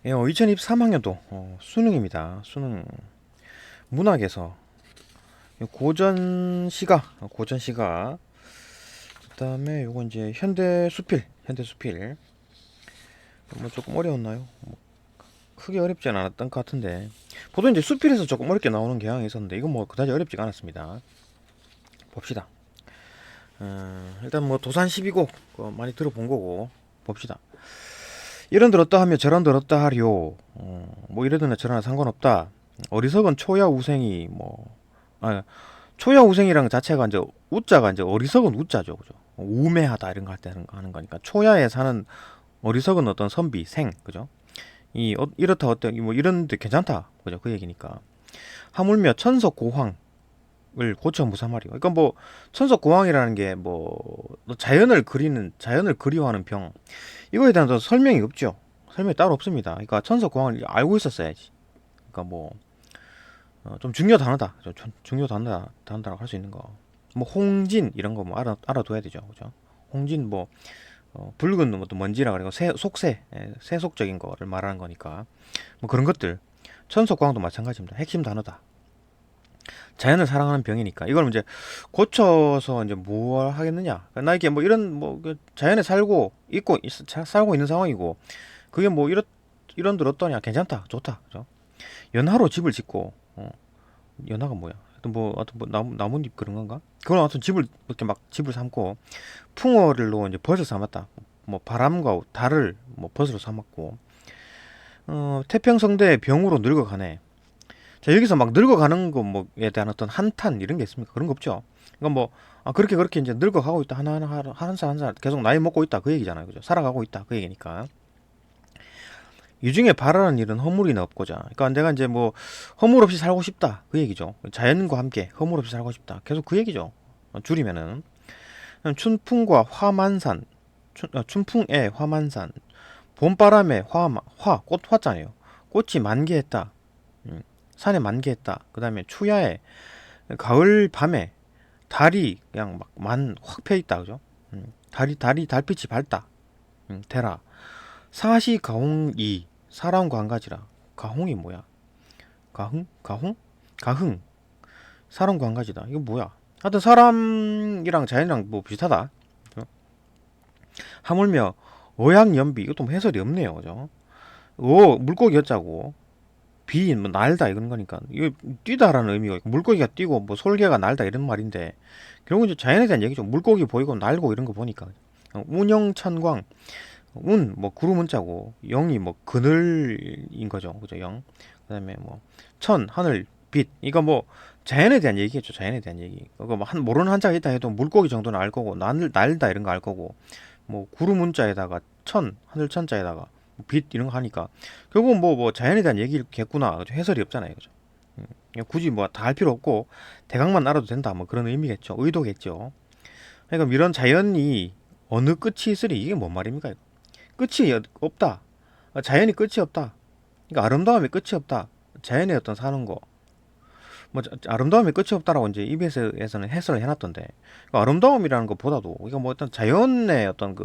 2023학년도 수능입니다. 수능 문학에서 고전 시가 그다음에 요거 이제 현대 수필 뭐 조금 어려웠나요? 뭐 크게 어렵진 않았던 것 같은데 보통 이제 수필에서 조금 어렵게 나오는 경향이 있었는데 이건 뭐 그다지 어렵지가 않았습니다. 봅시다. 일단 뭐 도산 12곡 많이 들어본 거고 봅시다. 이런 들었다 하며 저런 들었다 하리오. 뭐 이러거나 저러나 상관없다. 어리석은 초야우생이 초야우생이랑 자체가 이제 우자가 이제 어리석은 우자죠, 그죠? 우매하다 이런 거 할 때 하는 거니까 초야에 사는 어리석은 어떤 선비 생, 그죠? 이렇다 어때 뭐 이런데 괜찮다, 그죠? 그 얘기니까 하물며 천석고황을 고쳐 무사말이요. 그러니까 뭐 천석고황이라는 게 뭐 자연을 그리워하는 병 이거에 대한 설명이 없죠. 설명이 따로 없습니다. 그러니까 천석고황을 알고 있었어야지. 그러니까 뭐 좀 중요 단어다. 중요 단어라고 할 수 있는 거. 뭐 홍진 이런 거 뭐 알아둬야 되죠. 그죠? 홍진 뭐 붉은 뭐 또 먼지라 그리고 세속적인 거를 말하는 거니까 뭐 그런 것들. 천석광도 마찬가지입니다. 핵심 단어다. 자연을 사랑하는 병이니까 이걸 이제 고쳐서 이제 뭘 하겠느냐? 나 이게 뭐 이런 자연에 살고 있는 상황이고 그게 뭐 이런 들었더니 괜찮다, 좋다, 그죠? 연하로 집을 짓고 연화가 뭐야? 하여튼 뭐 나뭇잎 그런 건가? 그건 하여튼 집을 이렇게 막 집을 삼고 풍어를로 이제 벗을 삼았다. 뭐 바람과 달을 뭐 벗으로 삼았고 태평성대 병으로 늙어가네. 자 여기서 막 늙어가는 거 뭐에 대한 어떤 한탄 이런 게 있습니까? 그런 거 없죠. 그러니까 뭐 그렇게 이제 늙어가고 있다 하나하나 한 살 계속 나이 먹고 있다 그 얘기잖아요, 그죠? 살아가고 있다 그 얘기니까. 이 중에 바라는 일은 허물이나 없고자. 그러니까 내가 이제 뭐 허물 없이 살고 싶다 그 얘기죠. 자연과 함께 허물 없이 살고 싶다. 계속 그 얘기죠. 줄이면은 춘풍과 화만산, 춘풍에 화만산, 봄바람에 꽃 화잖아요. 꽃이 만개했다. 산에 만개했다. 그 다음에 추야에 가을 밤에 달이 그냥 확 펴 있다, 그죠? 달빛이 밝다. 대라. 사시가홍이 사람과 한 가지라. 가홍이 뭐야? 가홍? 가흥. 사람과 한 가지다. 이거 뭐야? 하여튼 사람이랑 자연이랑 뭐 비슷하다. 그죠? 하물며 어양연비 이것도 뭐 해설이 없네요. 그죠? 물고기 였자고 비 뭐 날다 이런 거니까 이거 뛰다라는 의미가 있고 물고기가 뛰고 뭐 솔개가 날다 이런 말인데 결국은 이제 자연에 대한 얘기죠. 물고기 보이고 날고 이런 거 보니까 운영천광 뭐 구름 문자고 영이 뭐 그늘인 거죠. 그죠? 영. 그다음에 뭐 하늘, 빛. 이거 뭐 자연에 대한 얘기겠죠. 자연에 대한 얘기. 그거 뭐 모르는 한자가 있다 해도 물고기 정도는 알 거고 날다 이런 거 알 거고 뭐 구름 문자에다가 하늘 천자에다가 빛 이런 거 하니까 결국은 뭐 자연에 대한 얘기겠구나. 그죠? 해설이 없잖아요. 그죠? 굳이 뭐 다 할 필요 없고 대강만 알아도 된다. 뭐 그런 의미겠죠. 의도겠죠. 그러니까 이런 자연이 어느 끝이 있으리 이게 뭔 말입니까? 끝이 없다. 자연이 끝이 없다. 그러니까 아름다움이 끝이 없다. 자연의 어떤 사는 거. 뭐 아름다움이 끝이 없다라고 이제 EBS에서는 해설을 해놨던데 그러니까 아름다움이라는 것보다도 이거 뭐 어떤 자연의 어떤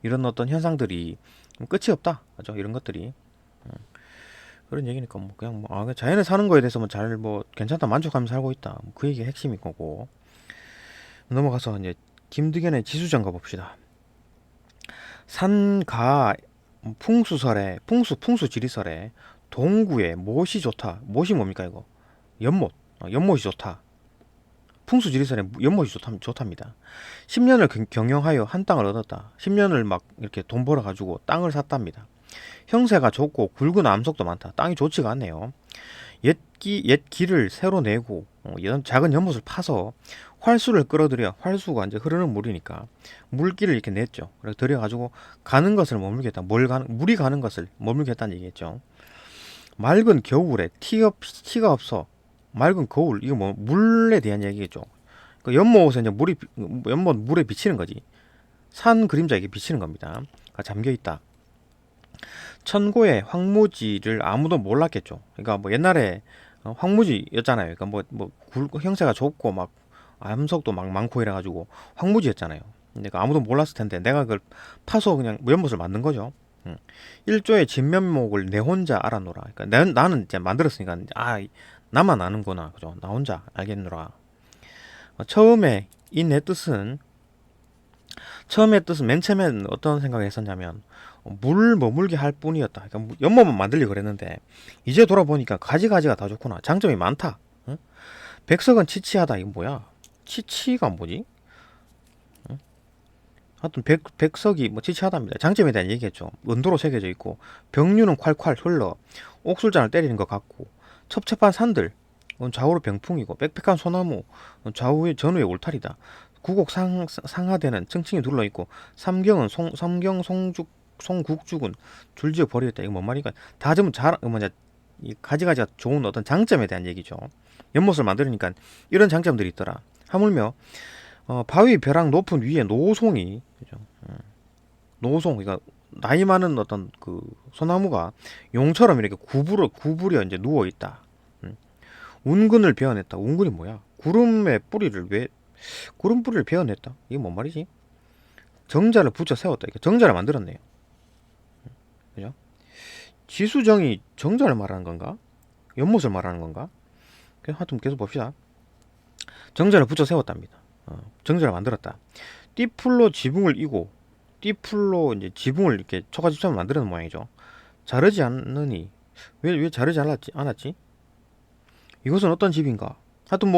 이런 어떤 현상들이 끝이 없다. 그죠? 이런 것들이 그런 얘기니까 뭐 그냥 자연에 사는 거에 대해서 뭐 괜찮다 만족하면서 살고 있다. 그 얘기가 핵심인 거고 넘어가서 이제 김득연의 지수전 가봅시다. 산가 풍수설에 풍수지리설에 동구에 못이 좋다. 못이 뭡니까 이거? 연못. 연못이 좋다. 풍수지리설에 연못이 좋답니다. 10년을 경영하여 한 땅을 얻었다. 10년을 막 이렇게 돈 벌어 가지고 땅을 샀답니다. 형세가 좋고 굵은 암석도 많다. 땅이 좋지가 않네요. 옛 길을 새로 내고 작은 연못을 파서 활수를 끌어들여 활수가 이제 흐르는 물이니까 물길을 이렇게 냈죠. 그래서 들여가지고 가는 것을 머물겠다. 물이 가는 것을 머물겠다는 얘기겠죠. 맑은 겨울에 티가 없어. 맑은 거울 이거 뭐 물에 대한 얘기겠죠. 그 연못에 이제 연못 물에 비치는 거지. 산 그림자 이게 비치는 겁니다. 잠겨 있다. 천고의 황무지를 아무도 몰랐겠죠. 그러니까 뭐 옛날에 황무지였잖아요. 그러니까 형세가 좁고 막 암석도 막 많고 이래가지고 황무지였잖아요. 근데 아무도 몰랐을 텐데 내가 그걸 파서 그냥 연못을 만든 거죠. 음. 1조의 진면목을 내 혼자 알아노라. 그러니까 나는 이제 만들었으니까 나만 아는구나. 그죠? 나 혼자 알겠노라. 처음에 이 내 뜻은 처음의 뜻은 맨 처음에는 어떤 생각을 했었냐면 물 머물게 할 뿐이었다. 그러니까 연못만 만들려고 그랬는데 이제 돌아보니까 가지가지가 다 좋구나. 장점이 많다. 응? 백석은 치치하다. 이거 뭐야? 치치가 뭐지? 응? 하여튼 백석이 뭐 치치하답니다. 장점에 대한 얘기했죠. 은도로 새겨져 있고 병류는 콸콸 흘러 옥술잔을 때리는 것 같고 첩첩한 산들 좌우로 병풍이고 빽빽한 소나무 좌우에 전후에 울타리다. 구곡 상하대는 층층이 둘러 있고 삼경 송국죽은 줄지어 버리겠다. 이거 뭔 말인가? 다 전부 뭐냐 이 가지가지가 좋은 어떤 장점에 대한 얘기죠. 연못을 만들으니까 이런 장점들이 있더라. 하물며 바위 벼랑 높은 위에 노송이 그죠? 노송 그러니까 나이 많은 어떤 그 소나무가 용처럼 이렇게 구부려 이제 누워 있다. 운근을 베어냈다. 운근이 뭐야? 구름 뿌리를 베어냈다. 이게 뭔 말이지? 정자를 붙여 세웠다. 이게 정자를 만들었네요. 그죠? 지수정이 정자를 말하는 건가? 연못을 말하는 건가? 하여튼 계속 봅시다. 정자를 붙여 세웠답니다. 정자를 만들었다. 띠풀로 지붕을 이고 띠풀로 이제 지붕을 이렇게 초가집처럼 만드는 모양이죠. 자르지 않느니 왜 자르지 않았지? 이것은 어떤 집인가? 하여튼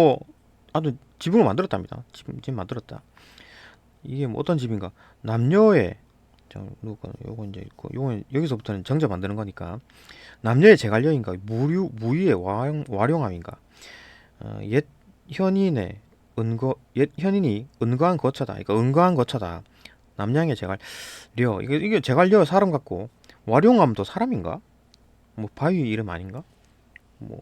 지붕을 만들었답니다. 집 만들었다. 이게 뭐 어떤 집인가? 남녀의 요거 이제 있고 요건 여기서부터는 정자 만드는 거니까 남녀의 제갈려인가 무위의 와룡함인가 옛 현인의 옛 현인이 은거한 거처다. 그러니까 은거한 거처다. 남양의 제갈려 이게 제갈려 사람 같고 와룡암도 사람인가? 뭐 바위 이름 아닌가? 뭐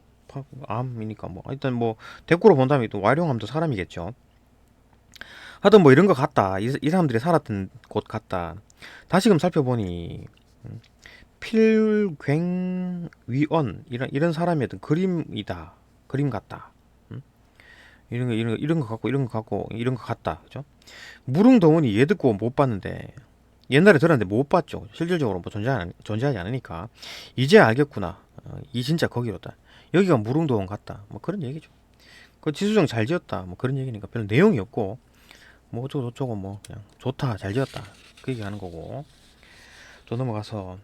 암이니까 뭐 일단 뭐 대꾸로 본다면 또 와룡암도 사람이겠죠. 하여튼 뭐 이런 거 같다. 이 사람들이 살았던 곳 같다. 다시금 살펴보니 필괭위언 이런 사람의 어떤 그림이다. 그림 같다. 이런 거 같다. 그죠? 무릉도원이 얘 듣고 못 봤는데 옛날에 들었는데 못 봤죠. 실질적으로 뭐 존재하지 않으니까 이제 알겠구나. 이 진짜 거기였다. 여기가 무릉도원 같다. 뭐 그런 얘기죠. 그 지수정 잘 지었다. 뭐 그런 얘기니까 별로 내용이 없고 뭐 어쩌고 저쩌고 뭐 그냥 좋다 잘 지었다 그 얘기 하는 거고. 또 넘어가서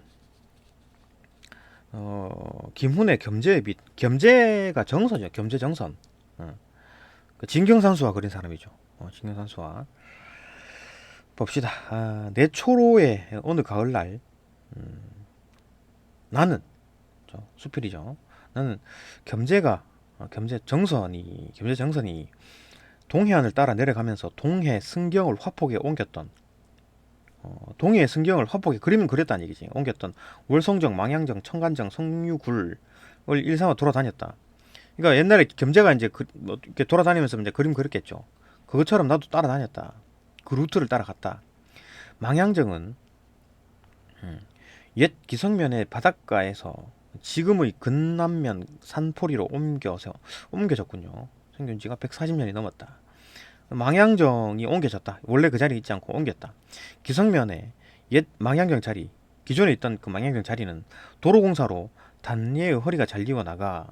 김훈의 겸재의 빛. 겸재가 정선이죠. 겸재 정선. 그 진경산수와 그린 사람이죠. 진경산수와 봅시다. 내 초로의 어느 가을날 나는 수필이죠. 나는 겸재 정선이 동해안을 따라 내려가면서 동해 승경을 화폭에 옮겼던 동해의 승경을 화폭에 그림은 그렸다는 얘기지. 옮겼던 월성정, 망향정, 청간정, 성유굴을 일삼아 돌아다녔다. 그러니까 옛날에 겸재가 이제 뭐 이렇게 돌아다니면서 이제 그림 그렸겠죠. 그것처럼 나도 따라다녔다. 그 루트를 따라갔다. 망향정은 옛 기성면의 바닷가에서 지금의 근남면 산포리로 옮겨졌군요. 생긴 지가 140년이 넘었다. 망향정이 옮겨졌다. 원래 그 자리에 있지 않고 옮겼다. 기성면의 옛 망향정 자리, 기존에 있던 그 망향정 자리는 도로공사로 단예의 허리가 잘리고 나가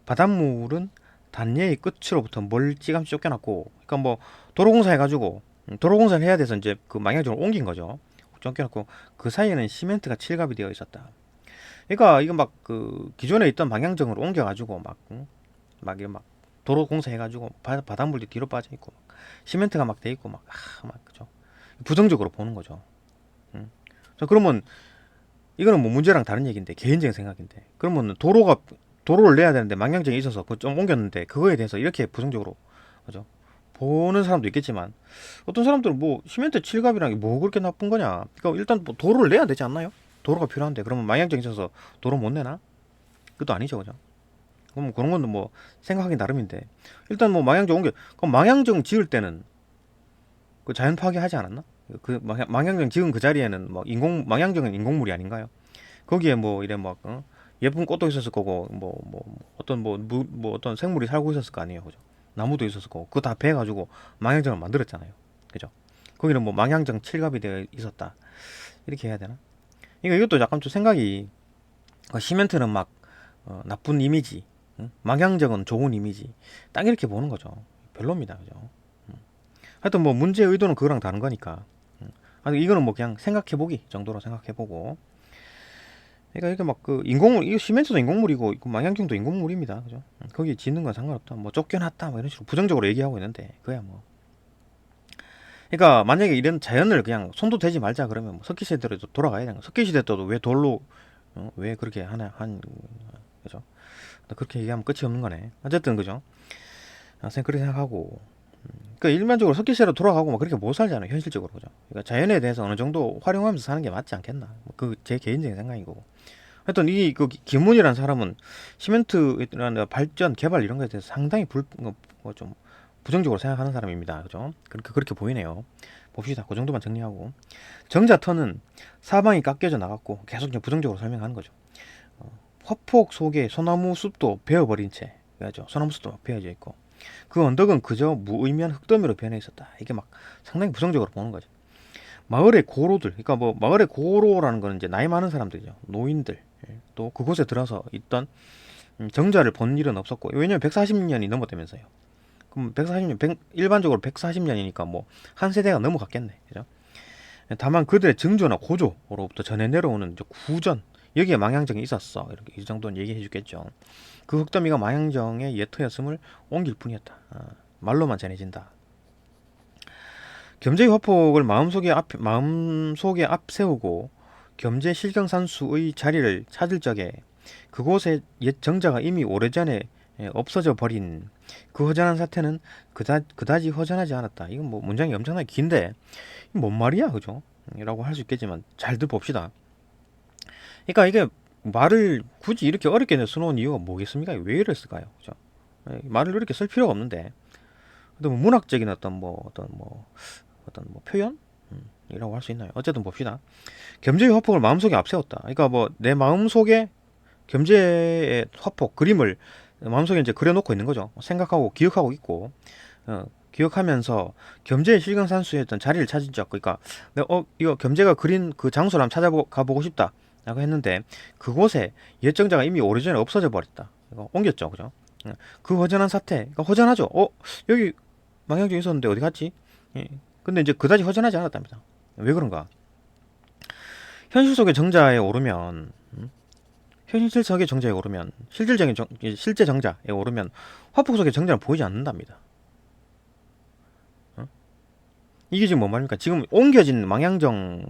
바닷물은 단예의 끝으로부터 멀찌감치 쫓겨났고, 그러니까 뭐 도로공사 해가지고 도로공사를 해야 돼서 이제 그 망향정을 옮긴 거죠. 쫓겨났고 그 사이에는 시멘트가 칠갑이 되어 있었다. 그러니까 이거 막 그 기존에 있던 방향정으로 옮겨가지고 막 도로 공사해가지고 바닷물이 뒤로 빠져 있고 시멘트가 막 돼 있고 막 그죠. 부정적으로 보는 거죠. 자 그러면 이거는 뭐 문제랑 다른 얘기인데 개인적인 생각인데 그러면 도로를 내야 되는데 망향정이 있어서 그 좀 옮겼는데 그거에 대해서 이렇게 부정적으로 그죠. 보는 사람도 있겠지만 어떤 사람들은 뭐 시멘트 칠갑이란 게 뭐 그렇게 나쁜 거냐. 그러니까 일단 뭐 도로를 내야 되지 않나요? 도로가 필요한데 그러면 망향정이 있어서 도로 못 내나? 그것도 아니죠, 그죠? 그럼 그런 건 뭐 생각하기 나름인데 일단 뭐 망향정 그럼 망향정 지을 때는 그 자연 파괴하지 않았나? 그 망향정 지은 그 자리에는 뭐 망향정은 인공물이 아닌가요? 거기에 뭐 이래 막 예쁜 꽃도 있었을 거고 어떤 생물이 살고 있었을 거 아니에요, 그죠? 나무도 있었을 거고 그거 다 베가지고 망향정을 만들었잖아요, 그죠? 거기는 뭐 망향정 칠갑이 되어 있었다 이렇게 해야 되나? 그러니까 이것도 약간 좀 생각이 시멘트는 막 나쁜 이미지, 응? 망향정은 좋은 이미지, 딱 이렇게 보는 거죠. 별로입니다, 그죠? 음. 하여튼 뭐 문제의 의도는 그거랑 다른 거니까. 하여튼 이거는 뭐 그냥 생각해보기 정도로 생각해보고. 그러니까 이렇게 막 그 인공물, 이거 시멘트도 인공물이고 그 망향경도 인공물입니다, 그죠? 거기 짓는 건 상관없다. 뭐 쫓겨났다, 뭐 이런 식으로 부정적으로 얘기하고 있는데 그야 뭐. 그러니까 만약에 이런 자연을 그냥 손도 대지 말자 그러면 뭐 석기 시대로 돌아가야 되는 거. 석기 시대 때도 왜 돌로 왜 그렇게 하나 한 그죠? 그렇게 얘기하면 끝이 없는 거네. 어쨌든 그죠? 생 그렇게 생각하고. 그러니까 일반적으로 석기 시대로 돌아가고 막 그렇게 못 살잖아요, 현실적으로, 그죠? 그러니까 자연에 대해서 어느 정도 활용하면서 사는 게 맞지 않겠나? 그 제 개인적인 생각이고. 하여튼 이 그 김문이라는 사람은 시멘트라는 발전 개발 이런 거에 대해서 상당히 좀 부정적으로 생각하는 사람입니다. 그죠? 그렇게 보이네요. 봅시다. 그 정도만 정리하고. 정자터는 사방이 깎여져 나갔고 계속 이제 부정적으로 설명하는 거죠. 화폭 속에 소나무 숲도 베어버린 채, 그죠? 소나무 숲도 막 베어져 있고 그 언덕은 그저 무의미한 흙더미로 변해 있었다. 이게 막 상당히 부정적으로 보는 거죠. 마을의 고로들, 그러니까 뭐 마을의 고로라는 거는 이제 나이 많은 사람들이죠. 노인들, 또 그곳에 들어서 있던 정자를 본 일은 없었고, 왜냐면 140년이 넘었다면서요. 그럼 140년, 일반적으로 140년이니까 뭐 한 세대가 넘어갔겠네, 그죠? 다만 그들의 증조나 고조로부터 전해 내려오는 이제 구전, 여기에 망향정이 있었어, 이렇게 이 정도는 얘기해 주겠죠. 그 흙더미가 망향정의 예터였음을 옮길 뿐이었다. 말로만 전해진다. 겸재의 화폭을 마음속에 앞세우고 겸재 실경산수의 자리를 찾을 적에 그곳에 옛 정자가 이미 오래전에 없어져 버린 그 허전한 사태는 그다지 허전하지 않았다. 이건 뭐 문장이 엄청나게 긴데 뭔 말이야, 그죠? 라고 할 수 있겠지만 잘 들어봅시다. 그러니까 이게 말을 굳이 이렇게 어렵게 써놓은 이유가 뭐겠습니까? 왜 이랬을까요? 그죠? 말을 이렇게 쓸 필요가 없는데, 뭐 문학적인 어떤 뭐 표현? 이라고 할 수 있나요? 어쨌든 봅시다. 겸재의 화폭을 마음속에 앞세웠다. 그러니까 뭐 내 마음속에 겸재의 화폭 그림을 마음속에 이제 그려놓고 있는 거죠. 생각하고 기억하고 있고 기억하면서 겸재의 실경산수에 했던 자리를 찾은 적, 그러니까 내가 이거 겸재가 그린 그 장소를 한번 찾아가 보고 싶다 라고 했는데 그곳에 예정자가 이미 오래전에 없어져 버렸다. 이거 옮겼죠, 그죠? 그 허전한 사태, 그러니까 허전하죠. 여기 망향정 있었는데 어디 갔지? 예. 근데 이제 그다지 허전하지 않았답니다. 왜 그런가? 현실 속의 정자에 오르면, 현실 속의 정자에 오르면, 실제 정자에 오르면 화폭 속의 정자는 보이지 않는답니다. 이게 지금 뭔 말입니까? 지금 옮겨진 망향정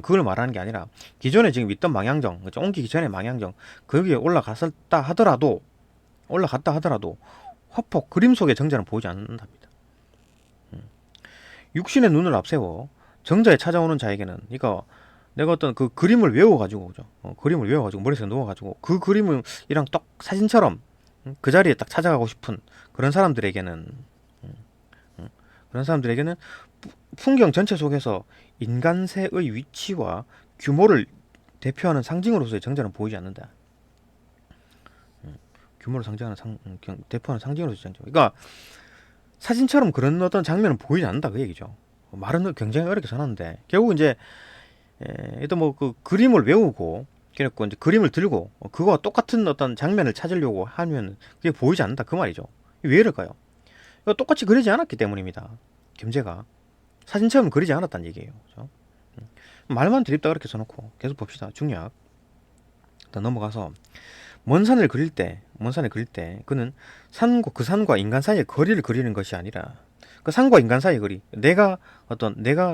그걸 말하는 게 아니라 기존에 지금 있던 망향정, 그렇죠? 옮기기 전에 망향정 거기에 올라갔다 하더라도 화폭 그림 속의 정자는 보이지 않는답니다. 육신의 눈을 앞세워 정자에 찾아오는 자에게는, 그러니까 내가 어떤 그 그림을 외워가지고, 그죠? 그림을 외워가지고 머릿속에 넣어가지고 그 그림이랑 딱 사진처럼 그 자리에 딱 찾아가고 싶은 그런 사람들에게는 그런 사람들에게는 풍경 전체 속에서 인간세의 위치와 규모를 대표하는 상징으로서의 정자는 보이지 않는다. 규모를 상징하는 대표하는 상징으로서의 정자. 그러니까 사진처럼 그런 어떤 장면은 보이지 않는다, 그 얘기죠. 말은 굉장히 어렵게 써놨는데 결국 이제 일단 뭐 그 그림을 외우고 그랬고 이제 그림을 들고 그거와 똑같은 어떤 장면을 찾으려고 하면 그게 보이지 않는다, 그 말이죠. 왜 이럴까요? 이거 똑같이 그리지 않았기 때문입니다. 겸재가 사진처럼 그리지 않았다는 얘기예요. 그죠? 말만 드립다 그렇게 써놓고 계속 봅시다. 중요한. 일단 넘어가서 먼 산을 그릴 때 그는 그 산과 인간 사이의 거리를 그리는 것이 아니라 그 산과 인간 사이의 거리. 내가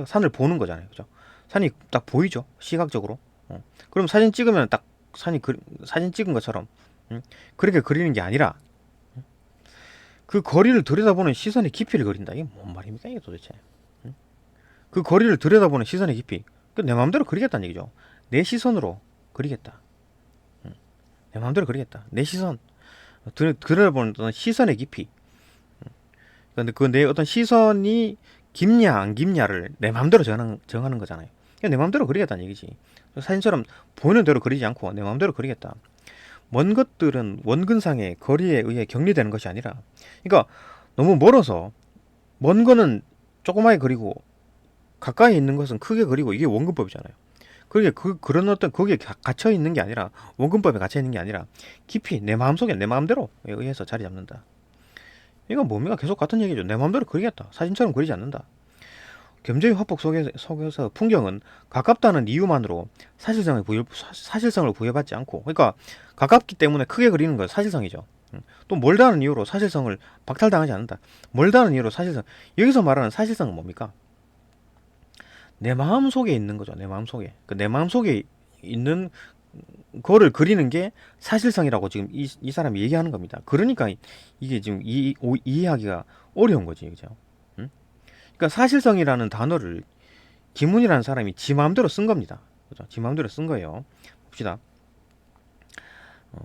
산을 보는 거잖아요. 그죠? 산이 딱 보이죠? 시각적으로. 그럼 사진 찍으면 딱 사진 찍은 것처럼 그렇게 그리는 게 아니라 그 거리를 들여다보는 시선의 깊이를 그린다. 이게 뭔 말입니까, 이게 도대체? 그 거리를 들여다보는 시선의 깊이. 내 마음대로 그리겠다는 얘기죠. 내 시선으로 그리겠다. 내 마음대로 그리겠다. 내 시선. 들여다보는 어떤 시선의 깊이. 근데 그 내 어떤 시선이 깊냐 안 깊냐를 내 마음대로 정하는 거잖아요. 내 마음대로 그리겠다는 얘기지. 사진처럼 보이는 대로 그리지 않고 내 마음대로 그리겠다. 먼 것들은 원근상의 거리에 의해 격리되는 것이 아니라, 그러니까 너무 멀어서 먼 거는 조그맣게 그리고 가까이 있는 것은 크게 그리고, 이게 원근법이잖아요. 그게 그런 어떤 거기에 갇혀 있는 게 아니라 원근법에 갇혀 있는 게 아니라 깊이 내 마음속에 내 마음대로에 의해서 자리 잡는다. 이건 뭡니까? 계속 같은 얘기죠. 내 마음대로 그리겠다. 사진처럼 그리지 않는다. 겸재의 화폭 속에서 풍경은 가깝다는 이유만으로 사실성을 부여받지 않고, 그러니까 가깝기 때문에 크게 그리는 건 사실성이죠. 또 멀다는 이유로 사실성을 박탈당하지 않는다. 멀다는 이유로 사실성. 여기서 말하는 사실성은 뭡니까? 내 마음 속에 있는 거죠. 내 마음 속에. 내 마음 속에 있는 거를 그리는 게 사실성이라고 지금 이 사람이 얘기하는 겁니다. 그러니까 이게 지금 이해하기가 어려운 거지, 그죠? 응? 그러니까 사실성이라는 단어를 김훈이라는 사람이 지 마음대로 쓴 겁니다. 그죠? 지 마음대로 쓴 거예요. 봅시다.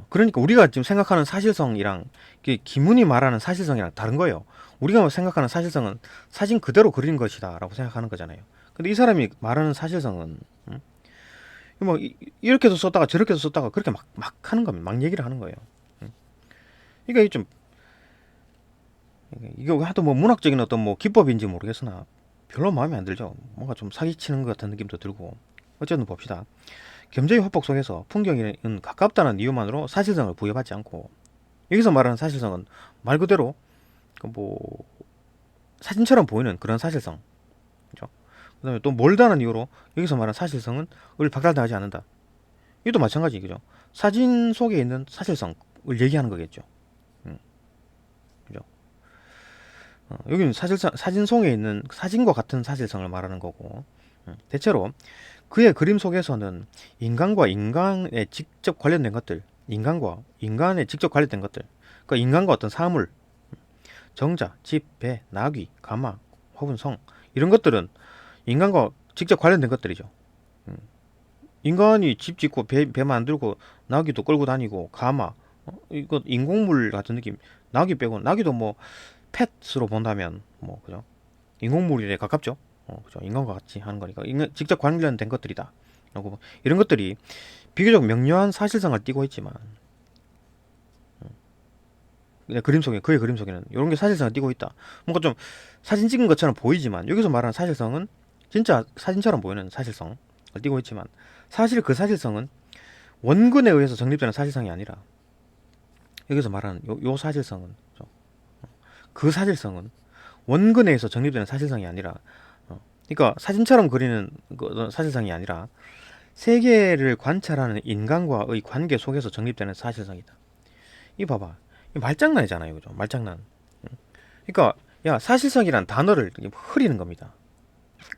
그러니까 우리가 지금 생각하는 사실성이랑 김훈이 말하는 사실성이랑 다른 거예요. 우리가 생각하는 사실성은 사진 그대로 그린 것이다라고 생각하는 거잖아요. 근데 이 사람이 말하는 사실성은 뭐 이렇게도 썼다가 저렇게도 썼다가 그렇게 막 하는 겁니다. 막 얘기를 하는 거예요. 그러니까 이게 좀 이게 하도 뭐 문학적인 어떤 뭐 기법인지 모르겠으나 별로 마음에 안 들죠. 뭔가 좀 사기치는 것 같은 느낌도 들고. 어쨌든 봅시다. 겸재의 화폭 속에서 풍경은 가깝다는 이유만으로 사실성을 부여받지 않고, 여기서 말하는 사실성은 말 그대로 그뭐 사진처럼 보이는 그런 사실성. 그죠? 그다음에 또 멀다는 이유로 여기서 말하는 사실성은 을 박탈당하지 않는다. 이것도 마찬가지, 그죠? 사진 속에 있는 사실성을 얘기하는 거겠죠. 그죠? 여기는 사진 속에 있는 사진과 같은 사실성을 말하는 거고, 대체로 그의 그림 속에서는 인간과 인간에 직접 관련된 것들, 인간과 인간에 직접 관련된 것들, 그러니까 인간과 어떤 사물, 정자, 집, 배, 나귀, 가마, 혹은 성, 이런 것들은 인간과 직접 관련된 것들이죠. 인간이 집 짓고 배 만들고 나귀도 끌고 다니고 가마, 이거 인공물 같은 느낌. 나귀 빼고 나귀도 뭐 펫으로 본다면 뭐 그죠? 인공물에 가깝죠. 그죠? 인간과 같이 하는 거니까 직접 관련된 것들이다. 라고 이런 것들이 비교적 명료한 사실성을 띠고 있지만 그림 속에 그의 그림 속에는 이런 게 사실성을 띠고 있다. 뭔가 좀 사진 찍은 것처럼 보이지만 여기서 말하는 사실성은 진짜 사진처럼 보이는 사실성을 띠고 있지만 사실 그 사실성은 원근에 의해서 정립되는 사실성이 아니라 여기서 말하는 요 사실성은 그 사실성은 원근에 의해서 정립되는 사실성이 아니라 그러니까 사진처럼 그리는 사실성이 아니라 세계를 관찰하는 인간과의 관계 속에서 정립되는 사실성이다. 이 봐봐. 이 말장난이잖아요. 그죠? 말장난. 그러니까 야 사실성이란 단어를 흐리는 겁니다.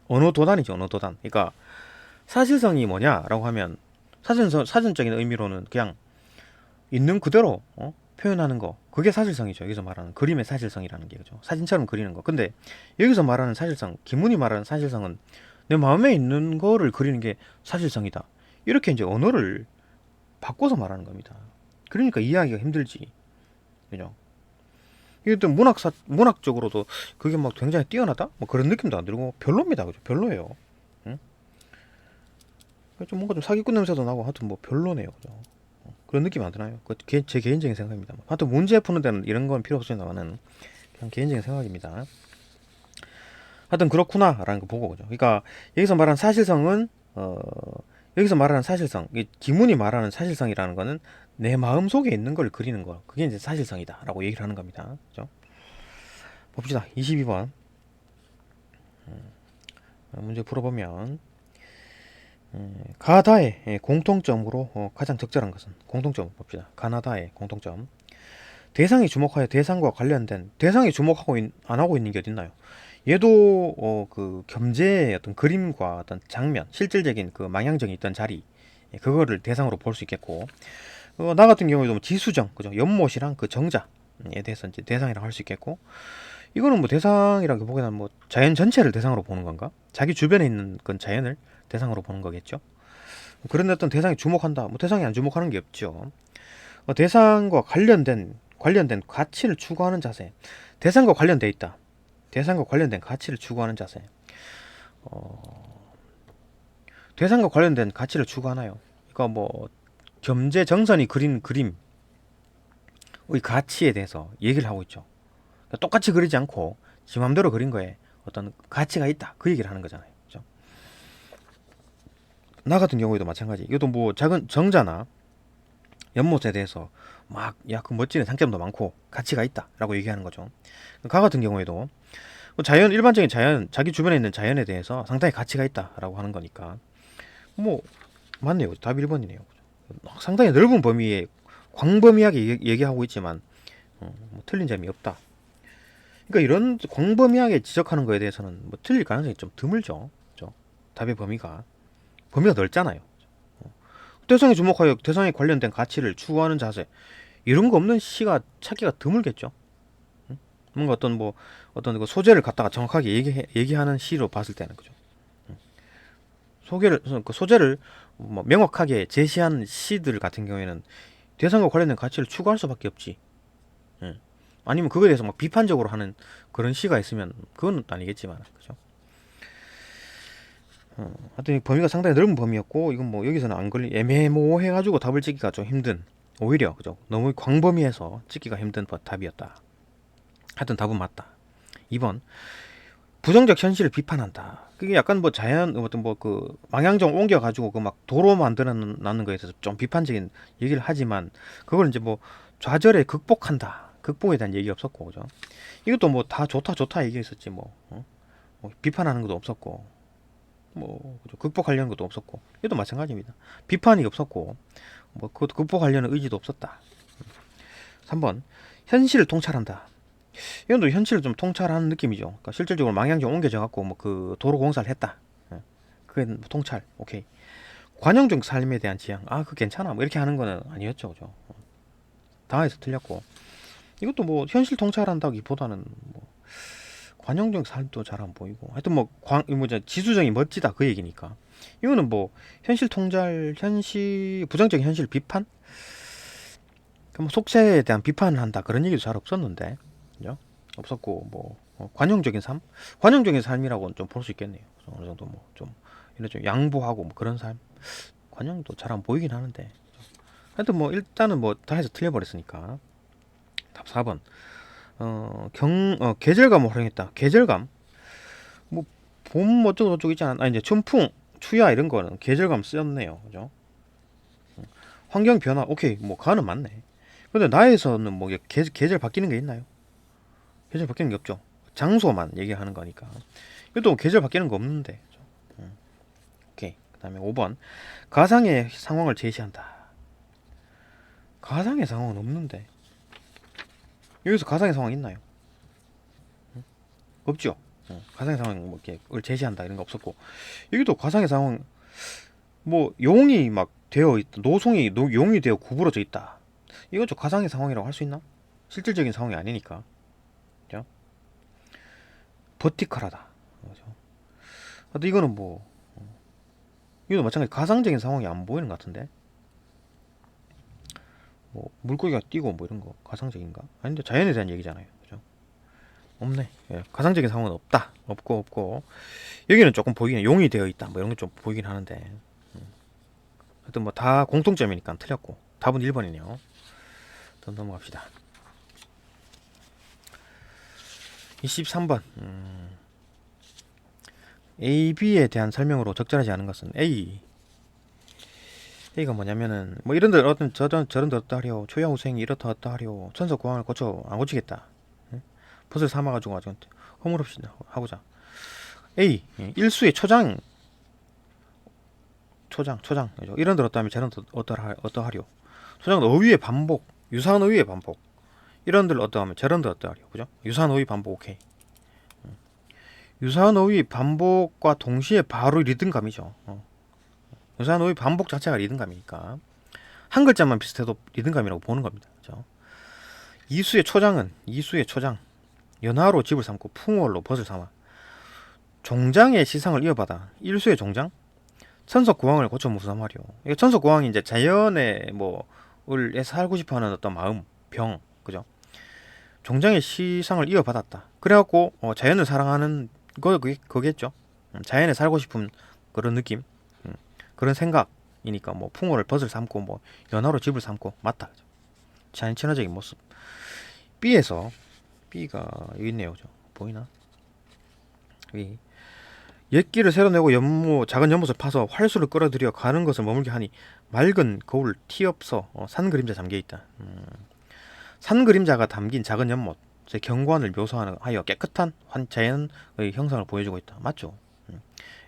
언어 도단이죠. 언어 도단. 그러니까 사실성이 뭐냐라고 하면 사전적인 의미로는 그냥 있는 그대로 표현하는 거. 그게 사실성이죠. 여기서 말하는 그림의 사실성이라는 게 그죠. 사진처럼 그리는 거. 근데 여기서 말하는 사실성, 김문이 말하는 사실성은 내 마음에 있는 거를 그리는 게 사실성이다. 이렇게 이제 언어를 바꿔서 말하는 겁니다. 그러니까 이해하기가 힘들지. 그죠? 이것도 문학적으로도 그게 막 굉장히 뛰어나다? 뭐 그런 느낌도 안 들고 별로입니다. 그죠? 별로예요. 응? 좀 뭔가 좀 사기꾼 냄새도 나고 하여튼 뭐 별로네요. 그죠? 그런 느낌 안 드나요? 제 개인적인 생각입니다. 하여튼 문제 푸는 데는 이런 건 필요 없습니다만은 그냥 개인적인 생각입니다. 하여튼 그렇구나 라는 거 보고 그죠. 그러니까 여기서 말하는 사실성은 여기서 말하는 사실성, 지문이 말하는 사실성이라는 거는 내 마음 속에 있는 걸 그리는 거, 그게 이제 사실성이다 라고 얘기를 하는 겁니다. 그죠? 봅시다. 22번 문제 풀어보면 가다의 공통점으로 가장 적절한 것은 공통점 봅시다. 가나다의 공통점. 대상이 주목하여 대상과 관련된 대상이 주목하고 안 하고 있는 게 어딨나요? 얘도 그 겸재의 어떤 그림과 어떤 장면, 실질적인 그 망향정이 있던 자리, 그거를 대상으로 볼 수 있겠고, 나 같은 경우에도 뭐 지수정, 그죠? 연못이랑 그 정자에 대해서 이제 대상이라고 할 수 있겠고, 이거는 뭐 대상이라고 보기에는 뭐 자연 전체를 대상으로 보는 건가? 자기 주변에 있는 그 자연을 대상으로 보는 거겠죠? 그런 어떤 대상이 주목한다, 뭐 대상이 안 주목하는 게 없죠. 대상과 관련된 가치를 추구하는 자세, 대상과 관련돼 있다. 대상과 관련된 가치를 추구하는 자세. 대상과 관련된 가치를 추구하나요? 그러니까 뭐 겸재 정선이 그린 그림의 가치에 대해서 얘기를 하고 있죠. 그러니까 똑같이 그리지 않고 지 맘대로 그린 거에 어떤 가치가 있다. 그 얘기를 하는 거잖아요. 그죠? 나 같은 경우에도 마찬가지. 이것도 뭐 작은 정자나 연못에 대해서 막 야 그 멋지네 장점도 많고 가치가 있다라고 얘기하는 거죠. 가 같은 경우에도 뭐 자연 일반적인 자연 자기 주변에 있는 자연에 대해서 상당히 가치가 있다라고 하는 거니까 뭐 맞네요. 답 1번이네요. 상당히 넓은 범위에 광범위하게 얘기하고 있지만 뭐 틀린 점이 없다. 그러니까 이런 광범위하게 지적하는 거에 대해서는 뭐 틀릴 가능성이 좀 드물죠. 그죠? 답의 범위가 넓잖아요. 대상에 주목하여 대상에 관련된 가치를 추구하는 자세 이런 거 없는 시가 찾기가 드물겠죠. 뭔가 어떤 그 소재를 갖다가 정확하게 얘기하는 시로 봤을 때는 그죠. 그 소재를 뭐 명확하게 제시한 시들 같은 경우에는 대상과 관련된 가치를 추구할 수밖에 없지. 예. 아니면 그거에 대해서 막 비판적으로 하는 그런 시가 있으면 그건 아니겠지만 그죠. 하여튼 범위가 상당히 넓은 범위였고 이건 뭐 여기서는 안 걸리 애매모호해가지고 답을 찍기가 좀 힘든 오히려 그죠. 너무 광범위해서 찍기가 힘든 답이었다. 하여튼 답은 맞다. 2번 부정적 현실을 비판한다. 그게 약간 뭐 자연 어떤 뭐 그 망향종 옮겨가지고 그 막 도로 만들어놨는 거에 대해서 좀 비판적인 얘기를 하지만 그걸 이제 뭐 좌절에 극복한다. 극복에 대한 얘기 없었고 그죠. 이것도 뭐 다 좋다 얘기했었지 뭐, 뭐 비판하는 것도 없었고 뭐 그죠? 극복하려는 것도 없었고 이것도 마찬가지입니다. 비판이 없었고 뭐 그것도 극복하려는 의지도 없었다. 3번 현실을 통찰한다. 이건 또 현실을 좀 통찰하는 느낌이죠. 그러니까 실질적으로 망향종 옮겨져 갖고 뭐 그 도로 공사를 했다. 그게 뭐 통찰. 오케이. 관용적 삶에 대한 지향. 아, 그 괜찮아. 뭐 이렇게 하는 거는 아니었죠. 그죠? 당해서 틀렸고. 이것도 뭐 현실 통찰한다기보다는 뭐 관용적 삶도 잘 안 보이고. 하여튼 지수정이 멋지다 그 얘기니까. 이거는 뭐 현실 통찰, 부정적인 현실 비판? 뭐 속세에 대한 비판을 한다 그런 얘기도 잘 없었는데. 그죠? 없었고 뭐 관용적인 삶, 관용적인 삶이라고는 좀 볼 수 있겠네요. 어느 정도 뭐 좀 이런 좀 양보하고 뭐 그런 삶, 관용도 잘 안 보이긴 하는데. 하여튼 뭐 일단은 뭐 다 해서 틀려버렸으니까 답 4번. 계절감을 활용했다. 계절감, 뭐 봄 어쩌고 저쩌고 있지 않아? 이제春풍, 추야 이런 거는 계절감 쓰였네요. 그죠? 환경 변화, 오케이, 뭐 가는 맞네. 근데 나에서는 뭐 계절 바뀌는 게 있나요? 계절 바뀌는 게 없죠. 장소만 얘기하는 거니까. 이것도 계절 바뀌는 거 없는데. 오케이. 그 다음에 5번. 가상의 상황을 제시한다. 가상의 상황은 없는데. 여기서 가상의 상황 있나요? 없죠. 가상의 상황 뭐 이렇게 제시한다 이런 거 없었고. 여기도 가상의 상황 뭐 용이 막 되어 있다. 용이 되어 구부러져 있다. 이거 좀 가상의 상황이라고 할 수 있나? 실질적인 상황이 아니니까. 그죠? 버티컬하다. 그죠? 근데 이거는 뭐 이것도 마찬가지 가상적인 상황이 안 보이는 것 같은데. 뭐 물고기가 뛰고 뭐 이런 거 가상적인가? 아닌데 자연에 대한 얘기잖아요. 그죠? 없네. 예, 가상적인 상황은 없다. 없고 여기는 조금 보이긴 용이 되어 있다. 뭐 이런 게 좀 보이긴 하는데. 하여튼 뭐 다 공통점이니까 틀렸고 답은 1번이네요. 더 넘어갑시다. 23번. A, B에 대한 설명으로 적절하지 않은 것은 A가 뭐냐면은 뭐 이런데 어떤 저런데 어떠하려 초야후생이 이렇다 어떠하려 천석고항을 고쳐 안 고치겠다. 벗을 삼아가지고 아주 허물없이 하고자. A 일수의 초장 그죠? 이런데 어떠하면 저런데 어떠하려 초장은 어휘의 반복 유사한 어휘의 반복 이런들 어떠하면 저런데 어떠하려 그죠? 유사한 어휘 반복 오케이. 유사한 어휘 반복과 동시에 바로 리듬감이죠. 유사한 어휘 반복 자체가 리듬감이니까 한 글자만 비슷해도 리듬감이라고 보는 겁니다. 그죠? 이수의 초장 연하로 집을 삼고 풍월로 벗을 삼아 종장의 시상을 이어받아 일수의 종장 천석고왕을 고쳐 무삼하려. 이게 천석고왕이 이제 자연의 뭐을 살고 싶어하는 어떤 마음 병 그죠? 종장의 시상을 이어받았다. 그래갖고 자연을 사랑하는 거겠죠. 자연에 살고 싶은 그런 느낌, 그런 생각이니까 뭐 풍어를 벗을 삼고 뭐 연화로 집을 삼고 맞다. 자연 친화적인 모습. B에서 B가 여기 있네요. 보이나? 여기 옛길을 새로 내고 작은 연못을 파서 활수를 끌어들여 가는 것을 머물게 하니 맑은 거울 티 없어 산 그림자 잠겨 있다. 산 그림자가 담긴 작은 연못, 제 경관을 묘사하여 깨끗한 자연의 형상을 보여주고 있다. 맞죠?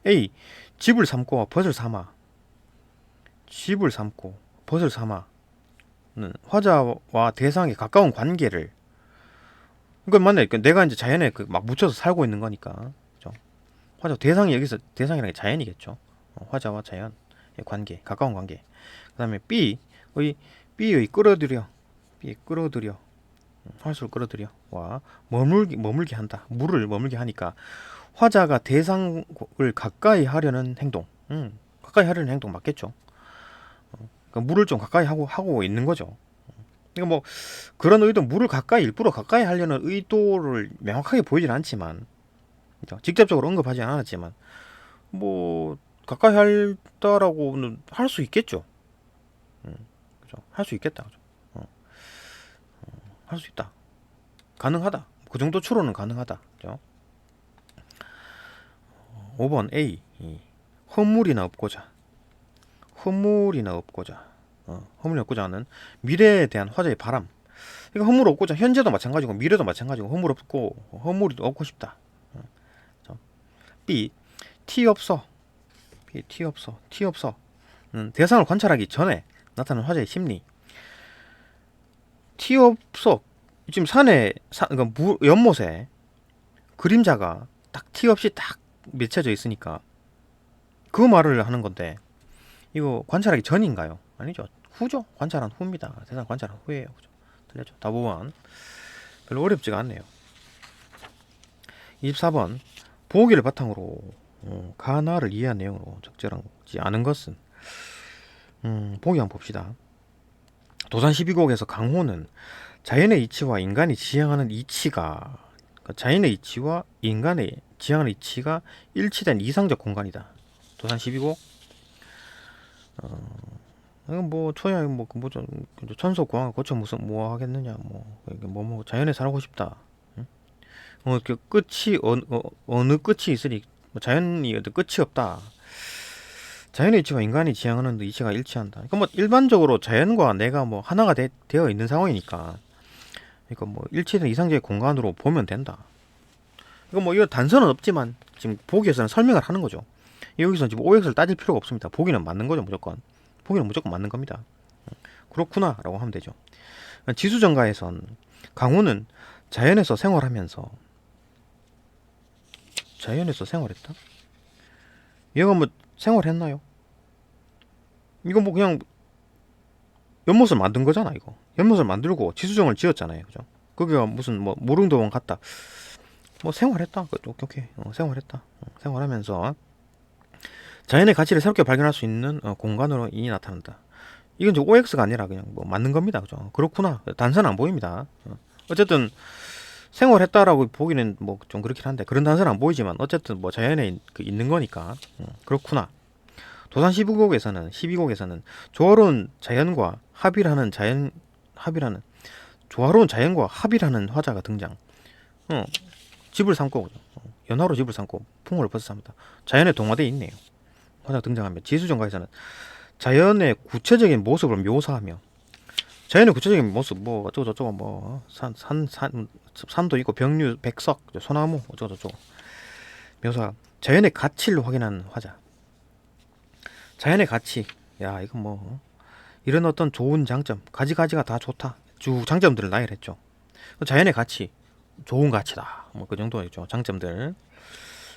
A. 집을 삼고 벗을 삼아. 집을 삼고 벗을 삼아는 화자와 대상에 가까운 관계를, 이건 맞네. 그러니까 내가 이제 자연에 막 묻혀서 살고 있는 거니까. 그죠? 화자 대상이 여기서 대상이라는 게 자연이겠죠. 화자와 자연의 관계, 가까운 관계. 그다음에 B의 끌어들여, B의 끌어들여, 활수를 끌어들여 와 머물게 한다. 물을 머물게 하니까 화자가 대상을 가까이 하려는 행동, 가까이 하려는 행동 맞겠죠. 그러니까 물을 좀 가까이 하고 있는 거죠. 그러니까 뭐 그런 물을 일부러 가까이 하려는 의도를 명확하게 보이진 않지만, 그죠? 직접적으로 언급하지 않았지만 뭐 가까이 할다라고는 할 수 있겠죠. 그죠? 할 수 있겠다. 그죠? 할 수 있다. 가능하다. 그 정도 추론은 가능하다. 그죠? 5번 A. 허물이나 없고자. 허물이나 없고자. 허물이 없고자 하는 미래에 대한 화자의 바람. 그러니까 허물 없고자, 현재도 마찬가지고 미래도 마찬가지고 허물이 없고 싶다. B. 티 없어. B. 티 없어. 대상을 관찰하기 전에 나타나는 화자의 심리. 티 없어. 지금 그러니까 연못에 그림자가 딱 티 없이 딱 맺혀져 있으니까 그 말을 하는 건데, 이거 관찰하기 전인가요? 아니죠. 후죠. 관찰한 후입니다. 대상 관찰한 후예요. 그죠? 틀렸죠. 답5번 별로 어렵지가 않네요. 24번 보기를 바탕으로 가나를 이해한 내용으로 적절하지 않은 것은, 보기 한번 봅시다. 도산 12곡에서 강호는 자연의 이치와 인간이 지향하는 이치가, 그러니까 자연의 이치와 인간의 지향하는 이치가 일치된 이상적 공간이다. 도산 12곡. 뭐 초야 뭐좀 천속 공항 고쳐 무슨 뭐 하겠느냐, 뭐 자연에 살고 싶다. 응? 그 끝이 어느 끝이 있으니 뭐 자연이 어디 끝이 없다. 자연의 이치와 인간이 지향하는 이치가 일치한다. 그러니까 뭐 일반적으로 자연과 내가 뭐 하나가 되어 있는 상황이니까, 그러니까 뭐 일치된 이상적인 공간으로 보면 된다. 이거 뭐 이거 단서는 없지만 지금 보기에서는 설명을 하는 거죠. 여기서 지금 OX를 따질 필요가 없습니다. 보기는 맞는 거죠, 무조건. 보기는 무조건 맞는 겁니다. 그렇구나 라고 하면 되죠. 지수정가에선 강호는 자연에서 생활했다? 얘가 뭐 생활했나요? 이거 뭐 그냥 연못을 만든 거잖아. 이거 연못을 만들고 지수정을 지었잖아요. 그죠? 거기가 무슨 뭐 무릉도원 같다. 뭐 생활했다. 오케이. 생활했다. 생활하면서 자연의 가치를 새롭게 발견할 수 있는 공간으로 인이 나타난다. 이건 이제 OX가 아니라 그냥 뭐 맞는 겁니다. 그죠? 그렇구나. 단서는 안 보입니다. 어쨌든 생활했다라고 보기는 뭐 좀 그렇긴 한데, 그런 단서는 안 보이지만 어쨌든 뭐 자연에 있는 거니까 그렇구나. 도산 12곡에서는 조화로운 자연과 합일하는 조화로운 자연과 합일하는 화자가 등장. 집을 삼고 연화로 집을 삼고 풍을 벗어 삽니다. 자연에 동화되어 있네요. 화자가 등장하며 지수정가에서는 자연의 구체적인 모습을 묘사하며, 자연의 구체적인 모습 뭐 어쩌고저쩌고 뭐 산도 있고 병류 백석 소나무 어쩌고저쩌고 묘사, 자연의 가치를 확인하는 화자. 자연의 가치, 야 이거 뭐 이런 어떤 좋은 장점, 가지가지가 다 좋다 쭉 장점들을 나열했죠. 자연의 가치, 좋은 가치다 뭐 그 정도였죠. 장점들,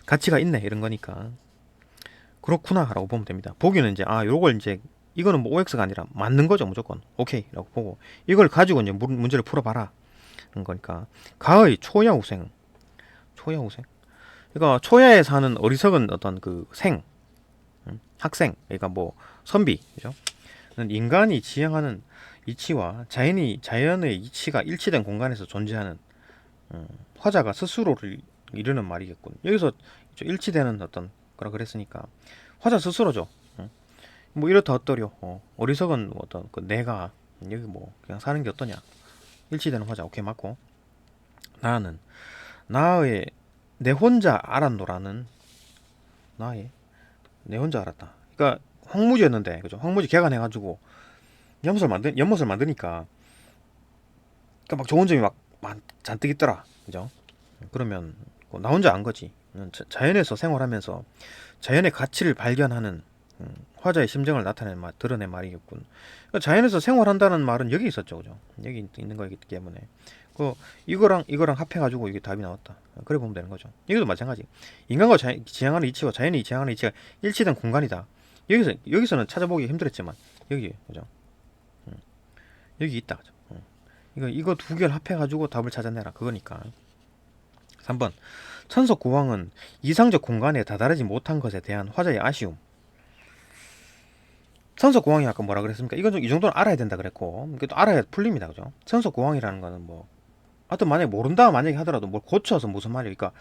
가치가 있네 이런 거니까 그렇구나 라고 보면 됩니다. 보기는 이제 요걸 이제 이거는 뭐 OX가 아니라 맞는 거죠. 무조건 오케이 라고 보고 이걸 가지고 이제 문제를 풀어봐라 그런 거니까. 가의 초야우생. 그러니까 초야에 사는 어리석은 어떤 그 학생, 그러니까 뭐 선비, 그죠? 인간이 지향하는 이치와 자연의 이치가 일치된 공간에서 존재하는 화자가 스스로를 이르는 말이겠군. 여기서 일치되는 어떤 거라 그랬으니까 화자 스스로죠. 뭐 이렇다 어떠려. 어리석은 어떤 그 내가 여기 뭐 그냥 사는 게 어떠냐. 일치되는 화자 오케이 맞고. 나의 내 혼자 알았노라는 나에 내 혼자 알았다. 그러니까 황무지였는데, 그죠? 황무지 개간해가지고 연못을 만드니까, 그러니까 막 좋은 점이 잔뜩 있더라, 그죠? 그러면 나 혼자 안 거지. 자연에서 생활하면서 자연의 가치를 발견하는 화자의 심정을 나타낸 드러낸 말이겠군. 그러니까 자연에서 생활한다는 말은 여기 있었죠, 그죠? 여기 있는 거기 때문에 그 이거랑 합해가지고 이게 답이 나왔다. 그래 보면 되는 거죠. 이것도 마찬가지. 인간과 지향하는 이치와 자연이 지향하는 이치가 일치된 공간이다. 여기서는 찾아보기 힘들었지만 여기, 그죠? 음, 여기 있다, 그죠? 이거 두 개를 합해가지고 답을 찾아내라, 그거니까. 3번. 천석고왕은 이상적 공간에 다다르지 못한 것에 대한 화자의 아쉬움. 천석고왕이 아까 뭐라 그랬습니까? 이건 이 정도는 알아야 된다 그랬고, 이것도 알아야 풀립니다, 그죠? 천석고왕이라는 거는 뭐, 하여튼 만약에 모른다 만약에 하더라도 뭘 고쳐서 무슨 말이니까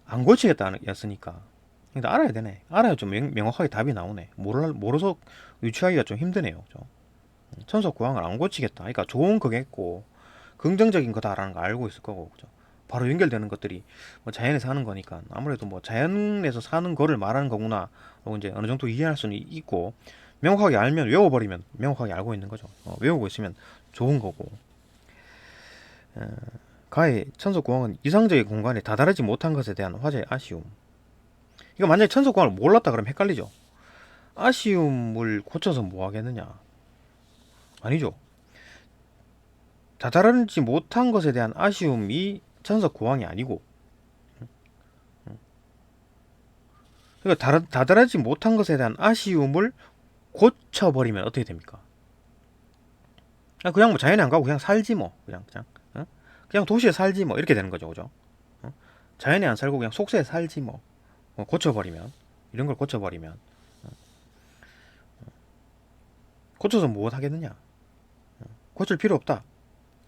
안 고치겠다 였으니까. 근데 알아야 되네. 알아야 좀 명확하게 답이 나오네. 모르서 유추하기가 좀 힘드네요, 그죠? 천석고왕을 안 고치겠다. 그러니까 좋은 거겠고 긍정적인 거다라는 거 알고 있을 거고, 그죠? 바로 연결되는 것들이 뭐 자연에서 하는 거니까 아무래도 뭐 자연에서 사는 거를 말하는 거구나 하고 이제 어느 정도 이해할 수는 있고, 명확하게 알면, 외워버리면 명확하게 알고 있는 거죠. 외우고 있으면 좋은 거고. 가의 천석공항은 이상적인 공간에 다다르지 못한 것에 대한 화제의 아쉬움. 이거 만약에 천석공항을 몰랐다 그러면 헷갈리죠. 아쉬움을 고쳐서 뭐 하겠느냐? 아니죠. 다다르지 못한 것에 대한 아쉬움이 천석공항이 아니고, 그러니까 다다르지 못한 것에 대한 아쉬움을 고쳐버리면 어떻게 됩니까? 그냥 뭐 자연에 안 가고 그냥 살지 뭐, 그냥 도시에 살지 뭐, 이렇게 되는 거죠, 그죠? 자연에 안 살고 그냥 속세에 살지 뭐. 고쳐버리면, 이런 걸 고쳐버리면 고쳐서 무엇 하겠느냐? 고칠 필요 없다.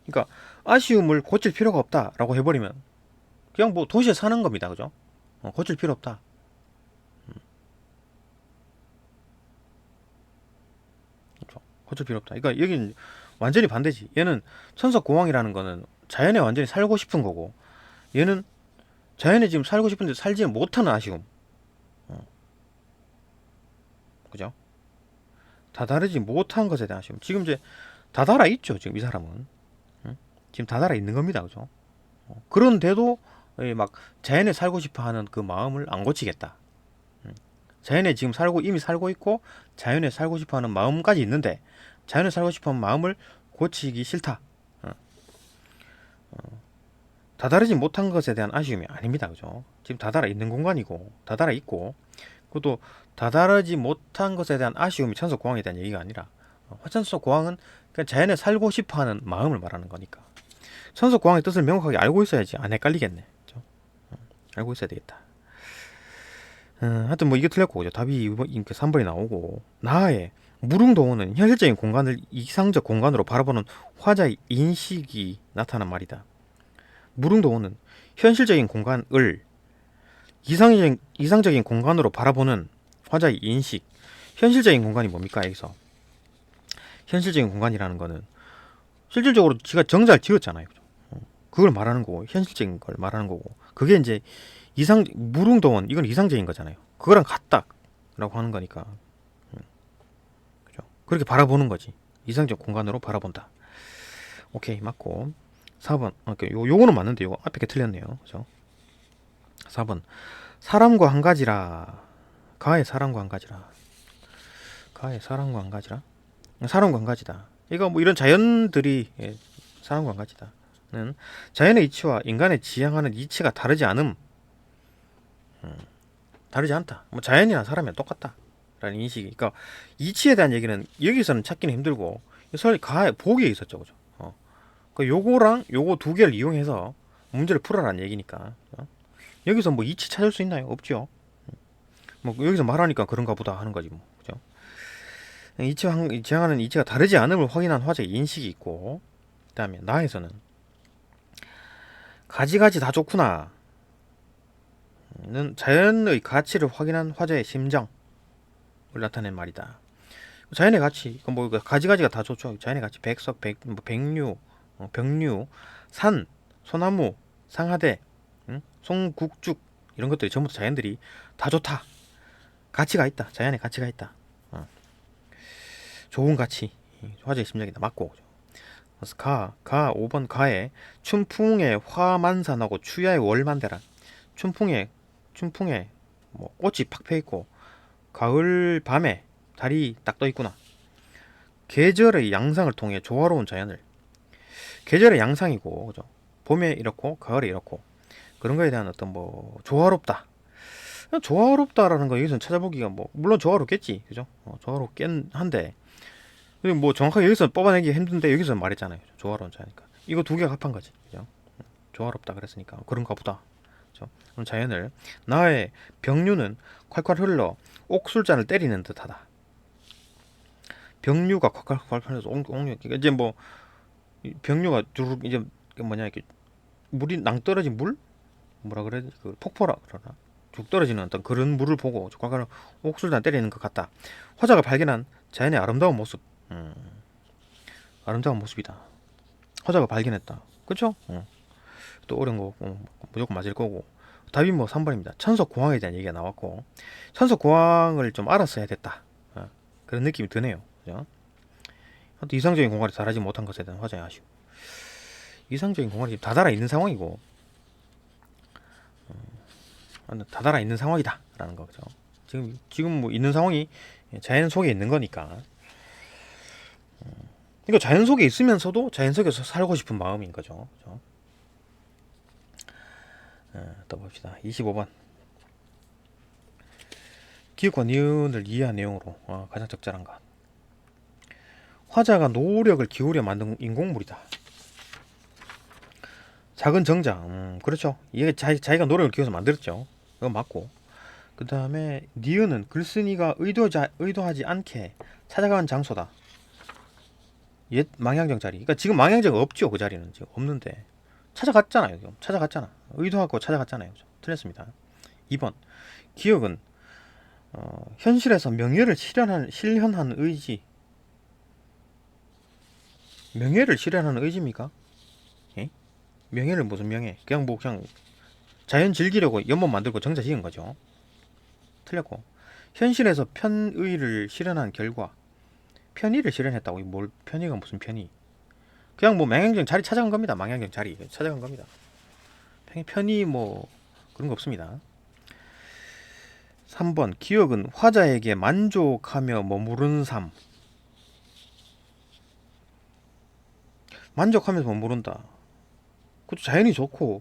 그러니까 아쉬움을 고칠 필요가 없다라고 해버리면 그냥 뭐 도시에 사는 겁니다, 그죠? 고칠 필요 없다. 그렇죠? 고칠 필요 없다. 그러니까 여긴 완전히 반대지. 얘는 천석공항이라는 거는 자연에 완전히 살고 싶은 거고, 얘는 자연에 지금 살고 싶은데 살지 못하는 아쉬움. 그죠? 다다르지 못한 것에 대한 아쉬움. 지금 이제 다달아 있죠, 지금 이 사람은. 지금 다달아 있는 겁니다, 그죠? 그런데도 막 자연에 살고 싶어 하는 그 마음을 안 고치겠다. 자연에 지금 이미 살고 있고, 자연에 살고 싶어 하는 마음까지 있는데, 자연에 살고 싶어 하는 마음을 고치기 싫다. 어, 다다르지 못한 것에 대한 아쉬움이 아닙니다, 그죠? 지금 다달아 있는 공간이고, 다달아 있고, 그것도 다다르지 못한 것에 대한 아쉬움이 천석공항에 대한 얘기가 아니라, 화천석공항은 그냥 자연에 살고 싶어 하는 마음을 말하는 거니까. 천석공항의 뜻을 명확하게 알고 있어야지 안 헷갈리겠네. 그죠? 알고 있어야 되겠다. 하여튼 뭐 이게 틀렸고, 그죠? 답이 이렇게 3번이 나오고, 나의 무릉도원은 현실적인 공간을 이상적 공간으로 바라보는 화자의 인식이 나타난 말이다. 무릉도원은 현실적인 공간을 이상적인 공간으로 바라보는 화자의 인식. 현실적인 공간이 뭡니까, 여기서? 현실적인 공간이라는 거는 실질적으로 지가 정자를 지었잖아요. 그걸 말하는 거고, 현실적인 걸 말하는 거고, 그게 이제 무릉도원, 이건 이상적인 거잖아요. 그거랑 같다라고 하는 거니까. 그죠? 그렇게 바라보는 거지. 이상적 공간으로 바라본다. 오케이, 맞고. 4번. 요거는 맞는데 요거 앞에 게 틀렸네요. 그죠? 4번. 사람과 한 가지라. 가의 사람과 한 가지라. 가의 사람과 한 가지라. 사람과 한 가지다. 이거 뭐 이런 자연들이, 사람과 한 가지다는 자연의 이치와 인간의 지향하는 이치가 다르지 않음. 다르지 않다. 뭐 자연이나 사람이나 똑같다. 라는 인식이. 그러니까 이치에 대한 얘기는 여기서는 찾기는 힘들고, 가 보기에 있었죠, 그죠? 그러니까 요거랑 요거 두 개를 이용해서 문제를 풀어라는 얘기니까. 여기서 뭐 이치 찾을 수 있나요? 없죠. 뭐 여기서 말하니까 그런가 보다 하는 거지 뭐, 그죠? 지향하는 이치가 다르지 않음을 확인한 화제의 인식이 있고, 그 다음에 나에서는 가지가지 다 좋구나 는 자연의 가치를 확인한 화제의 심정을 나타낸 말이다. 자연의 가치, 뭐 가지가지가 다 좋죠. 자연의 가치, 백석, 뭐 백류, 병류, 산, 소나무, 상하대, 송국죽, 이런 것들이 전부 다 자연들이 다 좋다. 가치가 있다. 자연에 가치가 있다. 어. 좋은 가치. 화제의 심정이다. 맞고. 그래서 5번 가에 춘풍에 화만산하고 추야에 월만대라. 춘풍에 뭐 꽃이 팍 펴 있고 가을 밤에 달이 딱 떠 있구나. 계절의 양상을 통해 조화로운 자연을. 계절의 양상이고, 그죠? 봄에 이렇고 가을에 이렇고 그런 거에 대한 어떤 뭐 조화롭다. 조화롭다라는 거 여기서 찾아보기가 뭐 물론 조화롭겠지, 그죠? 조화롭긴 한데 그리고 뭐 정확하게 여기서 뽑아내기 힘든데 여기서 말했잖아요. 조화로운 자니까 이거 두 개가 합한 거지, 그죠? 조화롭다 그랬으니까 그런가 보다. 그죠? 그럼 자연을 나의 병류는 콸콸 흘러 옥술잔을 때리는 듯하다. 병류가 콸콸콸 흘러서 옥류 이제 뭐 병류가 두룩 이제 뭐냐 이렇게 물이 낭떠러진 물 뭐라 그래야 되지? 그 폭포라 그러나 쭉 떨어지는 어떤 그런 물을 보고 콸콸 옥술잔 때리는 것 같다. 화자가 발견한 자연의 아름다운 모습. 아름다운 모습이다. 화자가 발견했다. 그쵸? 또 어려운 거 무조건 맞을 거고. 답이 뭐 3번입니다. 천석공항에 대한 얘기가 나왔고 천석공항을 좀 알았어야 됐다. 그런 느낌이 드네요. 그죠? 이상적인 공간에 달하지 못한 것에 대한 화자의 아쉬움. 이상적인 공간이 다 달아 있는 상황이고 다 달아 있는 상황이다 라는 거죠. 지금 뭐 있는 상황이 자연 속에 있는 거니까. 이거 자연 속에 있으면서도 자연 속에서 살고 싶은 마음인 거죠. 그죠? 또 봅시다. 25번. 기역과 니은을 이해한 내용으로 가장 적절한 것. 화자가 노력을 기울여 만든 인공물이다. 작은 정자. 그렇죠. 이게 자기가 노력을 기울여서 만들었죠. 그거 맞고. 그 다음에 니은은 글쓴이가 의도하지 않게 찾아간 장소다. 옛 망향정 자리. 그러니까 지금 망향정 없죠. 그 자리는 지금 없는데 찾아갔잖아요. 지금 찾아갔잖아. 의도하고 찾아갔잖아요. 그죠? 틀렸습니다. 2번. 기억은 현실에서 명예를 실현한 의지. 명예를 실현하는 의지입니까? 예? 명예를 무슨 명예? 그냥 뭐 그냥 자연 즐기려고 연못 만들고 정자 지은 거죠. 틀렸고. 현실에서 편의를 실현한 결과. 편의를 실현했다고. 뭘 편의가 무슨 편의? 그냥 뭐 망향정 자리 찾아간 겁니다. 망향정 자리 찾아간 겁니다. 편의 뭐 그런 거 없습니다. 3번. 기억은 화자에게 만족하며 머무르는 삶. 만족하면서 머무른다. 그것도 자연이 좋고,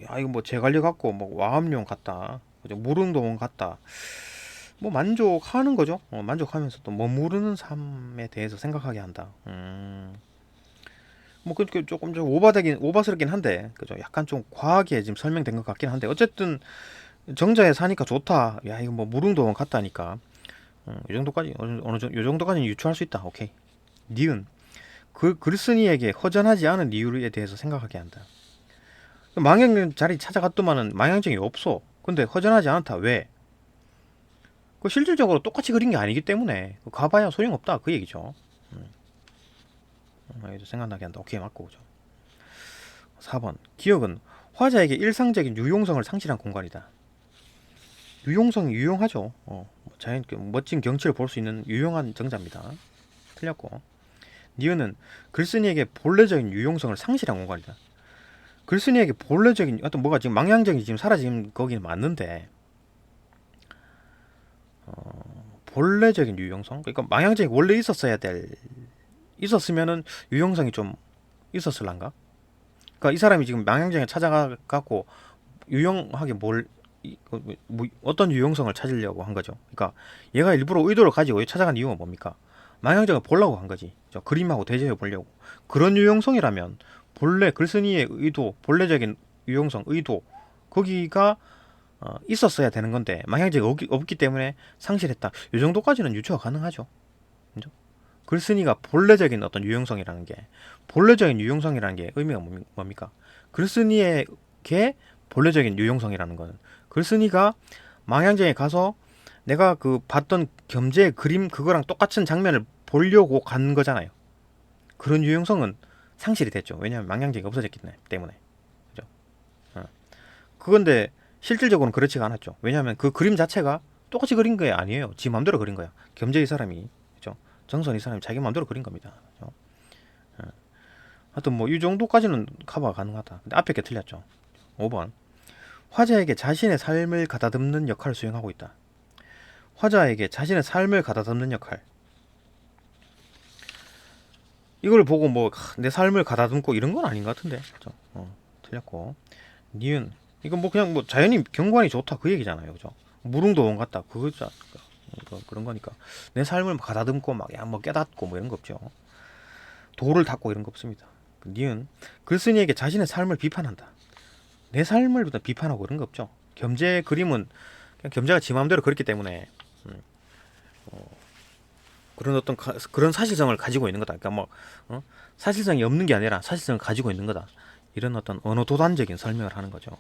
야 이거 뭐 제갈려 같고 뭐 와암용 같다, 그죠? 무릉도원 같다. 뭐 만족하는 거죠. 만족하면서 또 머무르는 삶에 대해서 생각하게 한다. 뭐 그렇게 조금 좀 오바스럽긴 한데, 그죠? 약간 좀 과하게 지금 설명된 것 같긴 한데 어쨌든 정자에 사니까 좋다. 야 이거 뭐 무릉도원 같다니까. 이 정도까지 어느 정도 이 정도까지는 유추할 수 있다. 오케이. 니은 그 글쓴이에게 허전하지 않은 이유에 대해서 생각하게 한다. 망향정 자리 찾아갔더만은 망향정이 없어. 근데 허전하지 않다. 왜? 그 실질적으로 똑같이 그린 게 아니기 때문에 가봐야 소용없다 그 얘기죠. 생각나게 한다. 오케이, 맞고. 그죠? 4번. 기억은 화자에게 일상적인 유용성을 상실한 공간이다. 유용성이 유용하죠. 자연 멋진 경치를 볼 수 있는 유용한 정자입니다. 틀렸고. 니은은 글쓴이에게 본래적인 유용성을 상실한 공간이다. 글쓴이에게 본래적인 어떤 뭐가 지금 망향적이 지금 사라진 거기는 맞는데 본래적인 유용성? 그러니까 망향적이 원래 있었으면은 유용성이 좀 있었을란가? 그러니까 이 사람이 지금 망향정에 찾아가갖고 유용하게 어떤 유용성을 찾으려고 한 거죠. 그러니까 얘가 일부러 의도를 가지고 찾아간 이유가 뭡니까? 망향정을 보려고 한 거지. 그림하고 대조해 보려고. 그런 유용성이라면 본래 글쓴이의 의도, 본래적인 유용성, 의도 거기가 있었어야 되는 건데 망향정이 없기 때문에 상실했다. 이 정도까지는 유추가 가능하죠. 그죠? 글쓴이가 본래적인 어떤 본래적인 유용성이라는 게 의미가 뭡니까? 글쓴이에게 본래적인 유용성이라는 거는 글쓴이가 망향정에 가서 내가 그 봤던 겸재의 그림 그거랑 똑같은 장면을 보려고 간 거잖아요. 그런 유용성은 상실이 됐죠. 왜냐하면 망향정이 없어졌기 때문에. 그죠? 그건데 실질적으로는 그렇지가 않았죠. 왜냐하면 그 그림 자체가 똑같이 그린 게 아니에요. 지 마음대로 그린 거야. 겸재 이 사람이, 그죠? 정선 이 사람이 자기 마음대로 그린 겁니다. 그죠? 예. 하여튼 뭐 이 정도까지는 커버가 가능하다. 근데 앞에 게 틀렸죠. 5번. 화자에게 자신의 삶을 가다듬는 역할을 수행하고 있다. 화자에게 자신의 삶을 가다듬는 역할. 이걸 보고 뭐 내 삶을 가다듬고 이런 건 아닌 것 같은데. 그죠? 틀렸고. 니은. 이건 뭐 그냥 뭐 자연이 경관이 좋다 그 얘기잖아요. 그죠? 무릉도원 같다 그거죠. 그런 거니까 내 삶을 가다듬고 막 야 뭐 깨닫고 뭐 이런 거 없죠. 도를 닦고 이런 거 없습니다. 니은. 글쓴이에게 자신의 삶을 비판한다. 내 삶을 비판하고 그런 거 없죠. 겸재 그림은 그냥 겸재가 지 마음대로 그렸기 때문에 그런 어떤 그런 사실성을 가지고 있는 거다. 그러니까 뭐 사실성이 없는 게 아니라 사실성을 가지고 있는 거다. 이런 어떤 언어 도단적인 설명을 하는 거죠.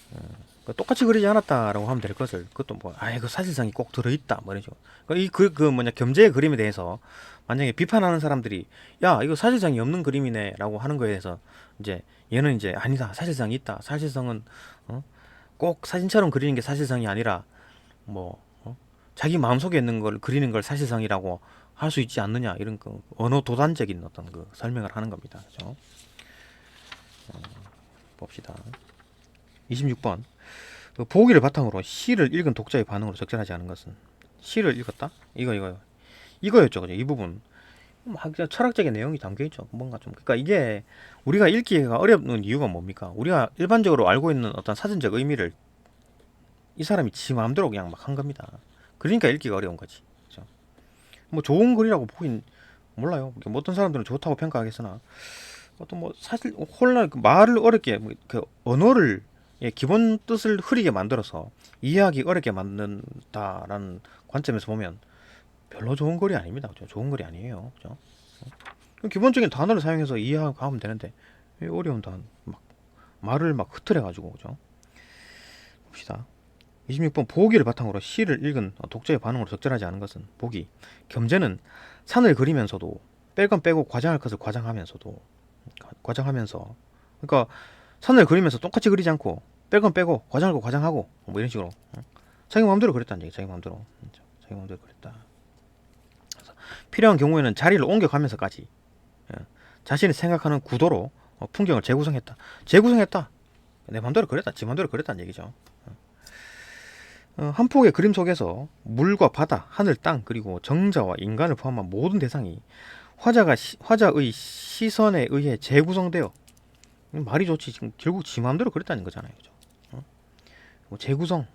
그러니까 똑같이 그리지 않았다라고 하면 될 것을 그것도 뭐 그 사실성이 꼭 들어있다 뭐 이런 식으로. 그러니까 그 뭐냐 겸재의 그림에 대해서 만약에 비판하는 사람들이 야 이거 사실성이 없는 그림이네라고 하는 거에 대해서 이제 얘는 이제 아니다 사실성이 있다. 사실성은 꼭 사진처럼 그리는 게 사실성이 아니라 뭐 자기 마음속에 있는 걸 그리는 걸 사실성이라고 할 수 있지 않느냐 이런 그 언어 도단적인 어떤 그 설명을 하는 겁니다. 그죠? 봅시다. 26번. 그 보기를 바탕으로 시를 읽은 독자의 반응으로 적절하지 않은 것은 시를 읽었다? 이거였죠. 그죠? 이 부분. 철학적인 내용이 담겨 있죠. 뭔가 좀 그러니까 이게 우리가 읽기가 어려운 이유가 뭡니까? 우리가 일반적으로 알고 있는 어떤 사전적 의미를 이 사람이 지 마음대로 그냥 막 한 겁니다. 그러니까 읽기가 어려운 거지. 그죠? 뭐 좋은 글이라고 보긴 몰라요. 뭐 어떤 사람들은 좋다고 평가하겠으나 어떤 뭐 사실 혼란 말을 어렵게 그 언어를 기본 뜻을 흐리게 만들어서 이해하기 어렵게 만든다라는 관점에서 보면 별로 좋은 글이 아닙니다. 그죠? 좋은 글이 아니에요. 그죠? 기본적인 단어를 사용해서 이해하고 가면 되는데 어려운 단어 막 말을 막 흐트려 가지고 그죠? 봅시다. 26번. 보기를 바탕으로 시를 읽은 독자의 반응으로 적절하지 않은 것은 보기. 겸재는 산을 그리면서도 뺄 건 빼고 과장할 것을 과장하면서 그러니까 산을 그리면서 똑같이 그리지 않고 뺄 건 빼고 과장할 거 과장하고 뭐 이런 식으로 자기 마음대로 그렸다는 얘기. 자기 마음대로 그렸다. 그래서 필요한 경우에는 자리를 옮겨가면서까지 자신이 생각하는 구도로 풍경을 재구성했다. 내 마음대로 그렸다. 지 마음대로 그렸다는 얘기죠. 한 폭의 그림 속에서 물과 바다, 하늘, 땅, 그리고 정자와 인간을 포함한 모든 대상이 화자의 시선에 의해 재구성되어 말이 좋지. 지금 결국 지 마음대로 그랬다는 거잖아요. 그죠? 뭐 재구성.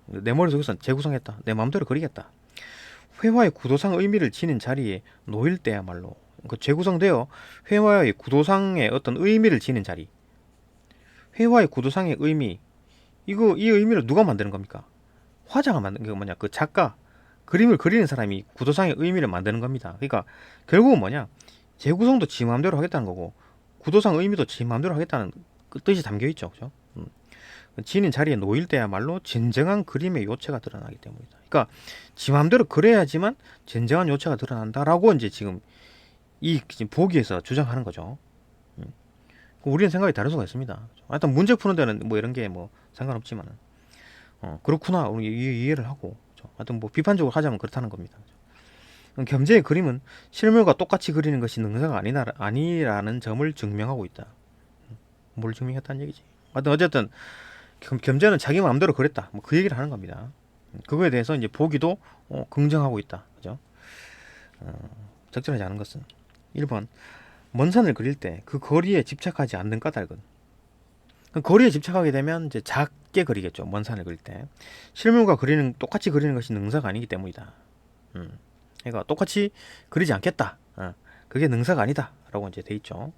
내 머릿속에서 재구성했다. 내 마음대로 그리겠다. 회화의 구도상 의미를 지닌 자리에 놓일 때야말로 그 재구성되어 회화의 구도상의 어떤 의미를 지닌 자리. 회화의 구도상의 의미. 이 의미를 누가 만드는 겁니까? 화자가 만든 게 뭐냐? 그 작가, 그림을 그리는 사람이 구도상의 의미를 만드는 겁니다. 그러니까 결국은 뭐냐? 재구성도 지 마음대로 하겠다는 거고 구도상 의미도 지 마음대로 하겠다는 그 뜻이 담겨 있죠. 그죠? 지닌 자리에 놓일 때야말로 진정한 그림의 요체가 드러나기 때문이다. 그러니까 지 마음대로 그려야지만 진정한 요체가 드러난다라고 이제 지금 보기에서 주장하는 거죠. 우리는 생각이 다를 수가 있습니다. 하여튼 문제 푸는 데는 뭐 이런 게 뭐 상관없지만은 그렇구나 우리 이해를 하고 하여튼 뭐 비판적으로 하자면 그렇다는 겁니다. 겸재의 그림은 실물과 똑같이 그리는 것이 능사가 아니라는 점을 증명하고 있다. 뭘 증명했다는 얘기지? 하여튼 어쨌든 겸재는 자기 마음대로 그랬다. 뭐 그 얘기를 하는 겁니다. 그거에 대해서 이제 보기도 긍정하고 있다. 그죠? 적절하지 않은 것은 1번. 먼 산을 그릴 때 그 거리에 집착하지 않는 까닭은 거리에 집착하게 되면 이제 작게 그리겠죠. 먼 산을 그릴 때 실물과 똑같이 그리는 것이 능사가 아니기 때문이다. 그러니까 똑같이 그리지 않겠다. 그게 능사가 아니다라고 이제 돼 있죠.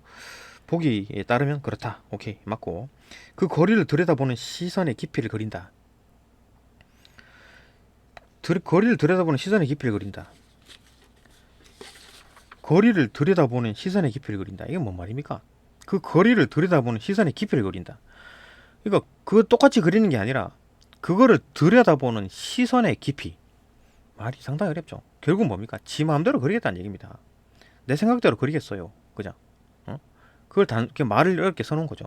보기에 따르면 그렇다. 오케이 맞고 그 거리를 들여다보는 시선의 깊이를 그린다. 거리를 들여다보는 시선의 깊이를 그린다. 거리를 들여다보는 시선의 깊이를 그린다. 이게 뭔 말입니까? 그 거리를 들여다보는 시선의 깊이를 그린다. 그러니까 그거 똑같이 그리는 게 아니라 그거를 들여다보는 시선의 깊이. 말이 상당히 어렵죠. 결국 뭡니까? 지 마음대로 그리겠다는 얘기입니다. 내 생각대로 그리겠어요. 그죠? 그걸 말을 어렵게 써놓은 거죠.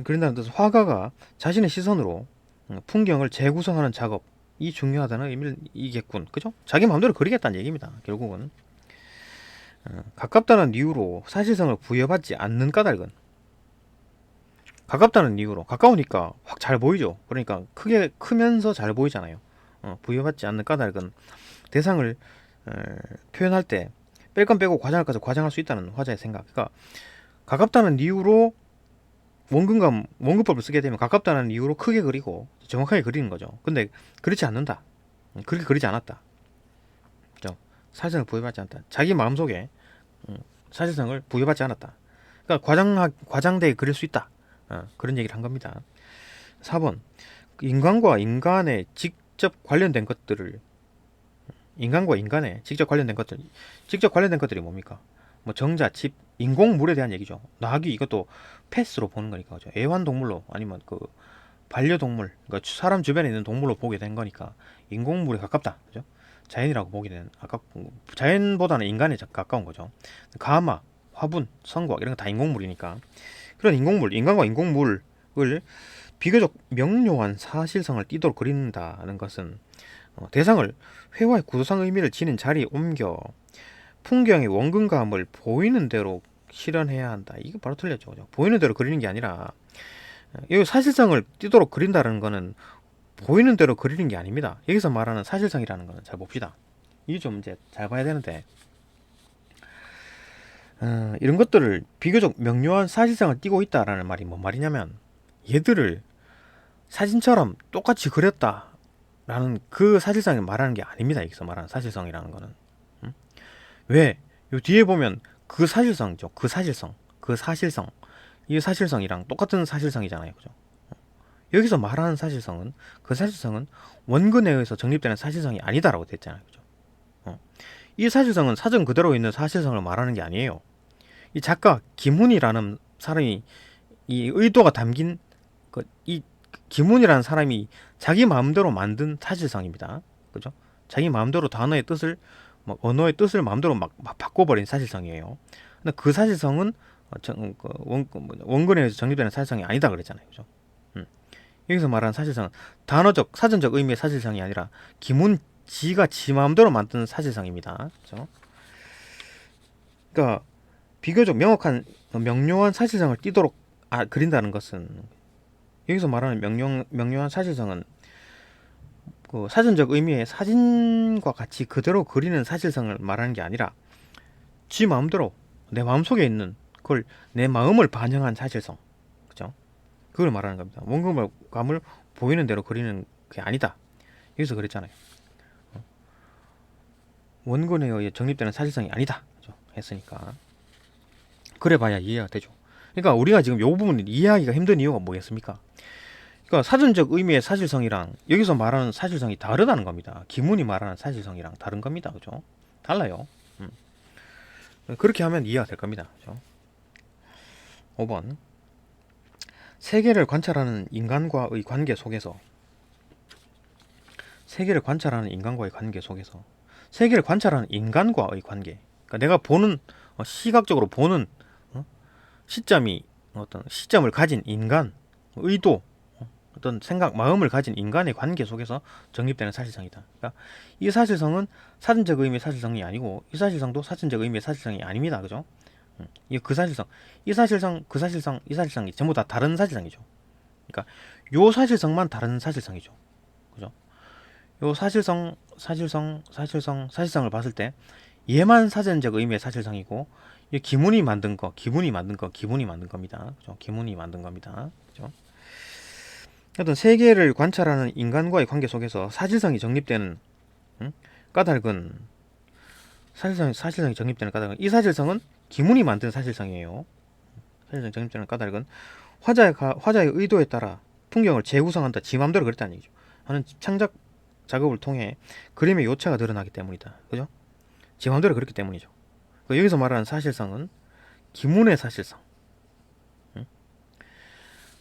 그런다는 뜻은 화가가 자신의 시선으로 풍경을 재구성하는 작업이 중요하다는 의미를 이겠군. 그죠? 자기 마음대로 그리겠다는 얘기입니다. 결국은 가깝다는 이유로 사실성을 부여받지 않는 까닭은, 가깝다는 이유로, 가까우니까 확 잘 보이죠. 그러니까 크게 크면서 잘 보이잖아요. 부여받지 않는 까닭은 대상을 표현할 때 뺄 건 빼고 과장할 것을 과장할 수 있다는 화자의 생각. 그러니까 가깝다는 이유로 원근법을 쓰게 되면 가깝다는 이유로 크게 그리고 정확하게 그리는 거죠. 근데 그렇지 않는다. 그렇게 그리지 않았다. 그죠? 사실성을 부여받지 않다. 자기 마음속에 사실성을 부여받지 않았다. 그러니까 과장되게 그릴 수 있다. 그런 얘기를 한 겁니다. 4번. 인간과 인간의 직접 관련된 것들을, 인간과 인간의 직접 관련된 것들이 뭡니까? 뭐 정자, 집, 인공물에 대한 얘기죠. 나귀, 이것도 패스로 보는 거니까, 그죠? 애완동물로, 아니면 그 반려동물, 그러니까 사람 주변에 있는 동물로 보게 된 거니까 인공물에 가깝다, 그죠? 자연이라고 보게 되는, 아까 자연보다는 인간에 가까운 거죠. 가마, 화분, 성곽 이런 거 다 인공물이니까, 그런 인공물, 인간과 인공물을 비교적 명료한 사실성을 띠도록 그린다는 것은 대상을 회화의 구도상 의미를 지닌 자리에 옮겨 풍경의 원근감을 보이는 대로 실현해야 한다. 이게 바로 틀렸죠. 그죠? 보이는 대로 그리는 게 아니라, 이 사실성을 띠도록 그린다는 거는 보이는 대로 그리는 게 아닙니다. 여기서 말하는 사실성이라는 거는 잘 봅시다. 이게 좀 이제 잘 봐야 되는데, 이런 것들을 비교적 명료한 사실성을 띠고 있다라는 말이 뭔 말이냐면, 얘들을 사진처럼 똑같이 그렸다라는 그 사실성을 말하는 게 아닙니다. 여기서 말하는 사실성이라는 거는. 왜? 요 뒤에 보면 그 사실성이죠. 그 사실성, 그 사실성, 이 사실성이랑 똑같은 사실성이잖아요. 그죠? 여기서 말하는 사실성은, 그 사실성은 원근에 의해서 정립되는 사실성이 아니다라고 됐잖아요. 그죠? 이 사실성은 사전 그대로 있는 사실성을 말하는 게 아니에요. 이 작가 김훈이라는 사람이, 이 의도가 담긴 이 김훈이라는 사람이 자기 마음대로 만든 사실성입니다. 그죠? 자기 마음대로 단어의 뜻을, 언어의 뜻을 마음대로 막 바꿔버린 사실성이에요. 근데 그 사실성은 원근에 의해서 정립되는 사실성이 아니다 그랬잖아요. 그죠? 여기서 말하는 사실성은 단어적, 사전적 의미의 사실성이 아니라 김훈 지가 지 마음대로 만든 사실성입니다. 그죠? 그러니까 비교적 명료한 사실성을 띠도록 그린다는 것은, 여기서 말하는 명료한 사실성은 그 사전적 의미의 사진과 같이 그대로 그리는 사실성을 말하는 게 아니라 지 마음대로 내 마음속에 있는 그걸, 내 마음을 반영한 사실성, 그죠? 그걸 말하는 겁니다. 원근감을 보이는 대로 그리는 게 아니다. 여기서 그랬잖아요. 원근에 의해 정립되는 사실성이 아니다. 그죠? 했으니까. 그래봐야 이해가 되죠. 그러니까 우리가 지금 이 부분을 이해하기가 힘든 이유가 뭐겠습니까? 그러니까 사전적 의미의 사실성이랑 여기서 말하는 사실성이 다르다는 겁니다. 기문이 말하는 사실성이랑 다른 겁니다. 그죠? 달라요. 그렇게 하면 이해가 될 겁니다. 그죠? 5번. 세계를 관찰하는 인간과의 관계 속에서, 세계를 관찰하는 인간과의 관계 속에서, 세계를 관찰하는 인간과의 관계, 그러니까 내가 보는, 시각적으로 보는 시점이, 어떤 시점을 가진 인간, 의도, 어떤 생각, 마음을 가진 인간의 관계 속에서 정립되는 사실성이다. 그러니까 이 사실성은 사전적 의미의 사실성이 아니고, 이 사실성도 사전적 의미의 사실성이 아닙니다. 그죠? 이 그 사실성, 이 사실성, 그 사실성, 이 사실성이 전부 다 다른 사실성이죠. 그러니까 요 사실성만 다른 사실성이죠. 그죠? 요 사실성을 봤을 때 얘만 사전적 의미의 사실성이고, 이 기문이 만든 겁니다. 그죠? 기문이 만든 겁니다. 그죠? 어떤 세계를 관찰하는 인간과의 관계 속에서 사실성이 정립되는 까닭은, 사실성이 정립되는 까닭은, 이 사실성은 기문이 만든 사실성이에요. 사실성이 정립되는 까닭은 화자의 의도에 따라 풍경을 재구성한다, 지 맘대로 그랬다는 얘기죠. 하는 창작 작업을 통해 그림의 요체가 드러나기 때문이다. 그죠? 지 맘대로 그렇기 때문이죠. 여기서 말하는 사실성은 기문의 사실성.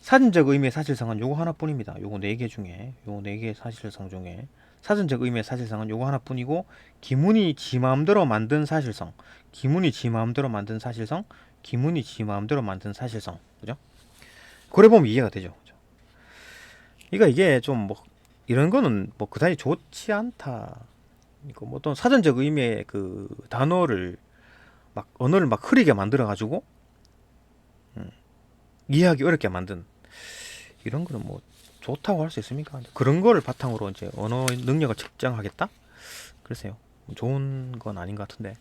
사전적 의미의 사실성은 요거 하나뿐입니다. 요거 4개 중에, 요거 4개의 사실성 중에 사전적 의미의 사실성은 요거 하나뿐이고, 기문이 지 마음대로 만든 사실성, 기문이 지 마음대로 만든 사실성, 기문이 지 마음대로 만든 사실성, 그죠? 그래 보면 이해가 되죠. 그죠? 그러니까 이게 좀 뭐 이런 거는 뭐 그다지 좋지 않다. 이거 뭐 어떤 사전적 의미의 그 단어를 막 언어를 막 흐리게 만들어 가지고 이해하기 어렵게 만든 이런 거는 뭐 좋다고 할 수 있습니까? 그런 거를 바탕으로 이제 언어 능력을 측정하겠다? 글쎄요. 좋은 건 아닌 것 같은데.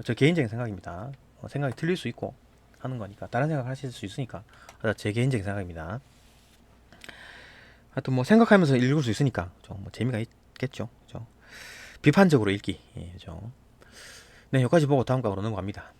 저 개인적인 생각입니다. 생각이 틀릴 수 있고 하는 거니까 다른 생각 하실 수 있으니까 제 개인적인 생각입니다. 하여튼 뭐 생각하면서 읽을 수 있으니까 뭐 재미가 있겠죠. 그죠? 비판적으로 읽기. 예, 그죠? 네, 여기까지 보고 다음 각으로 넘어갑니다.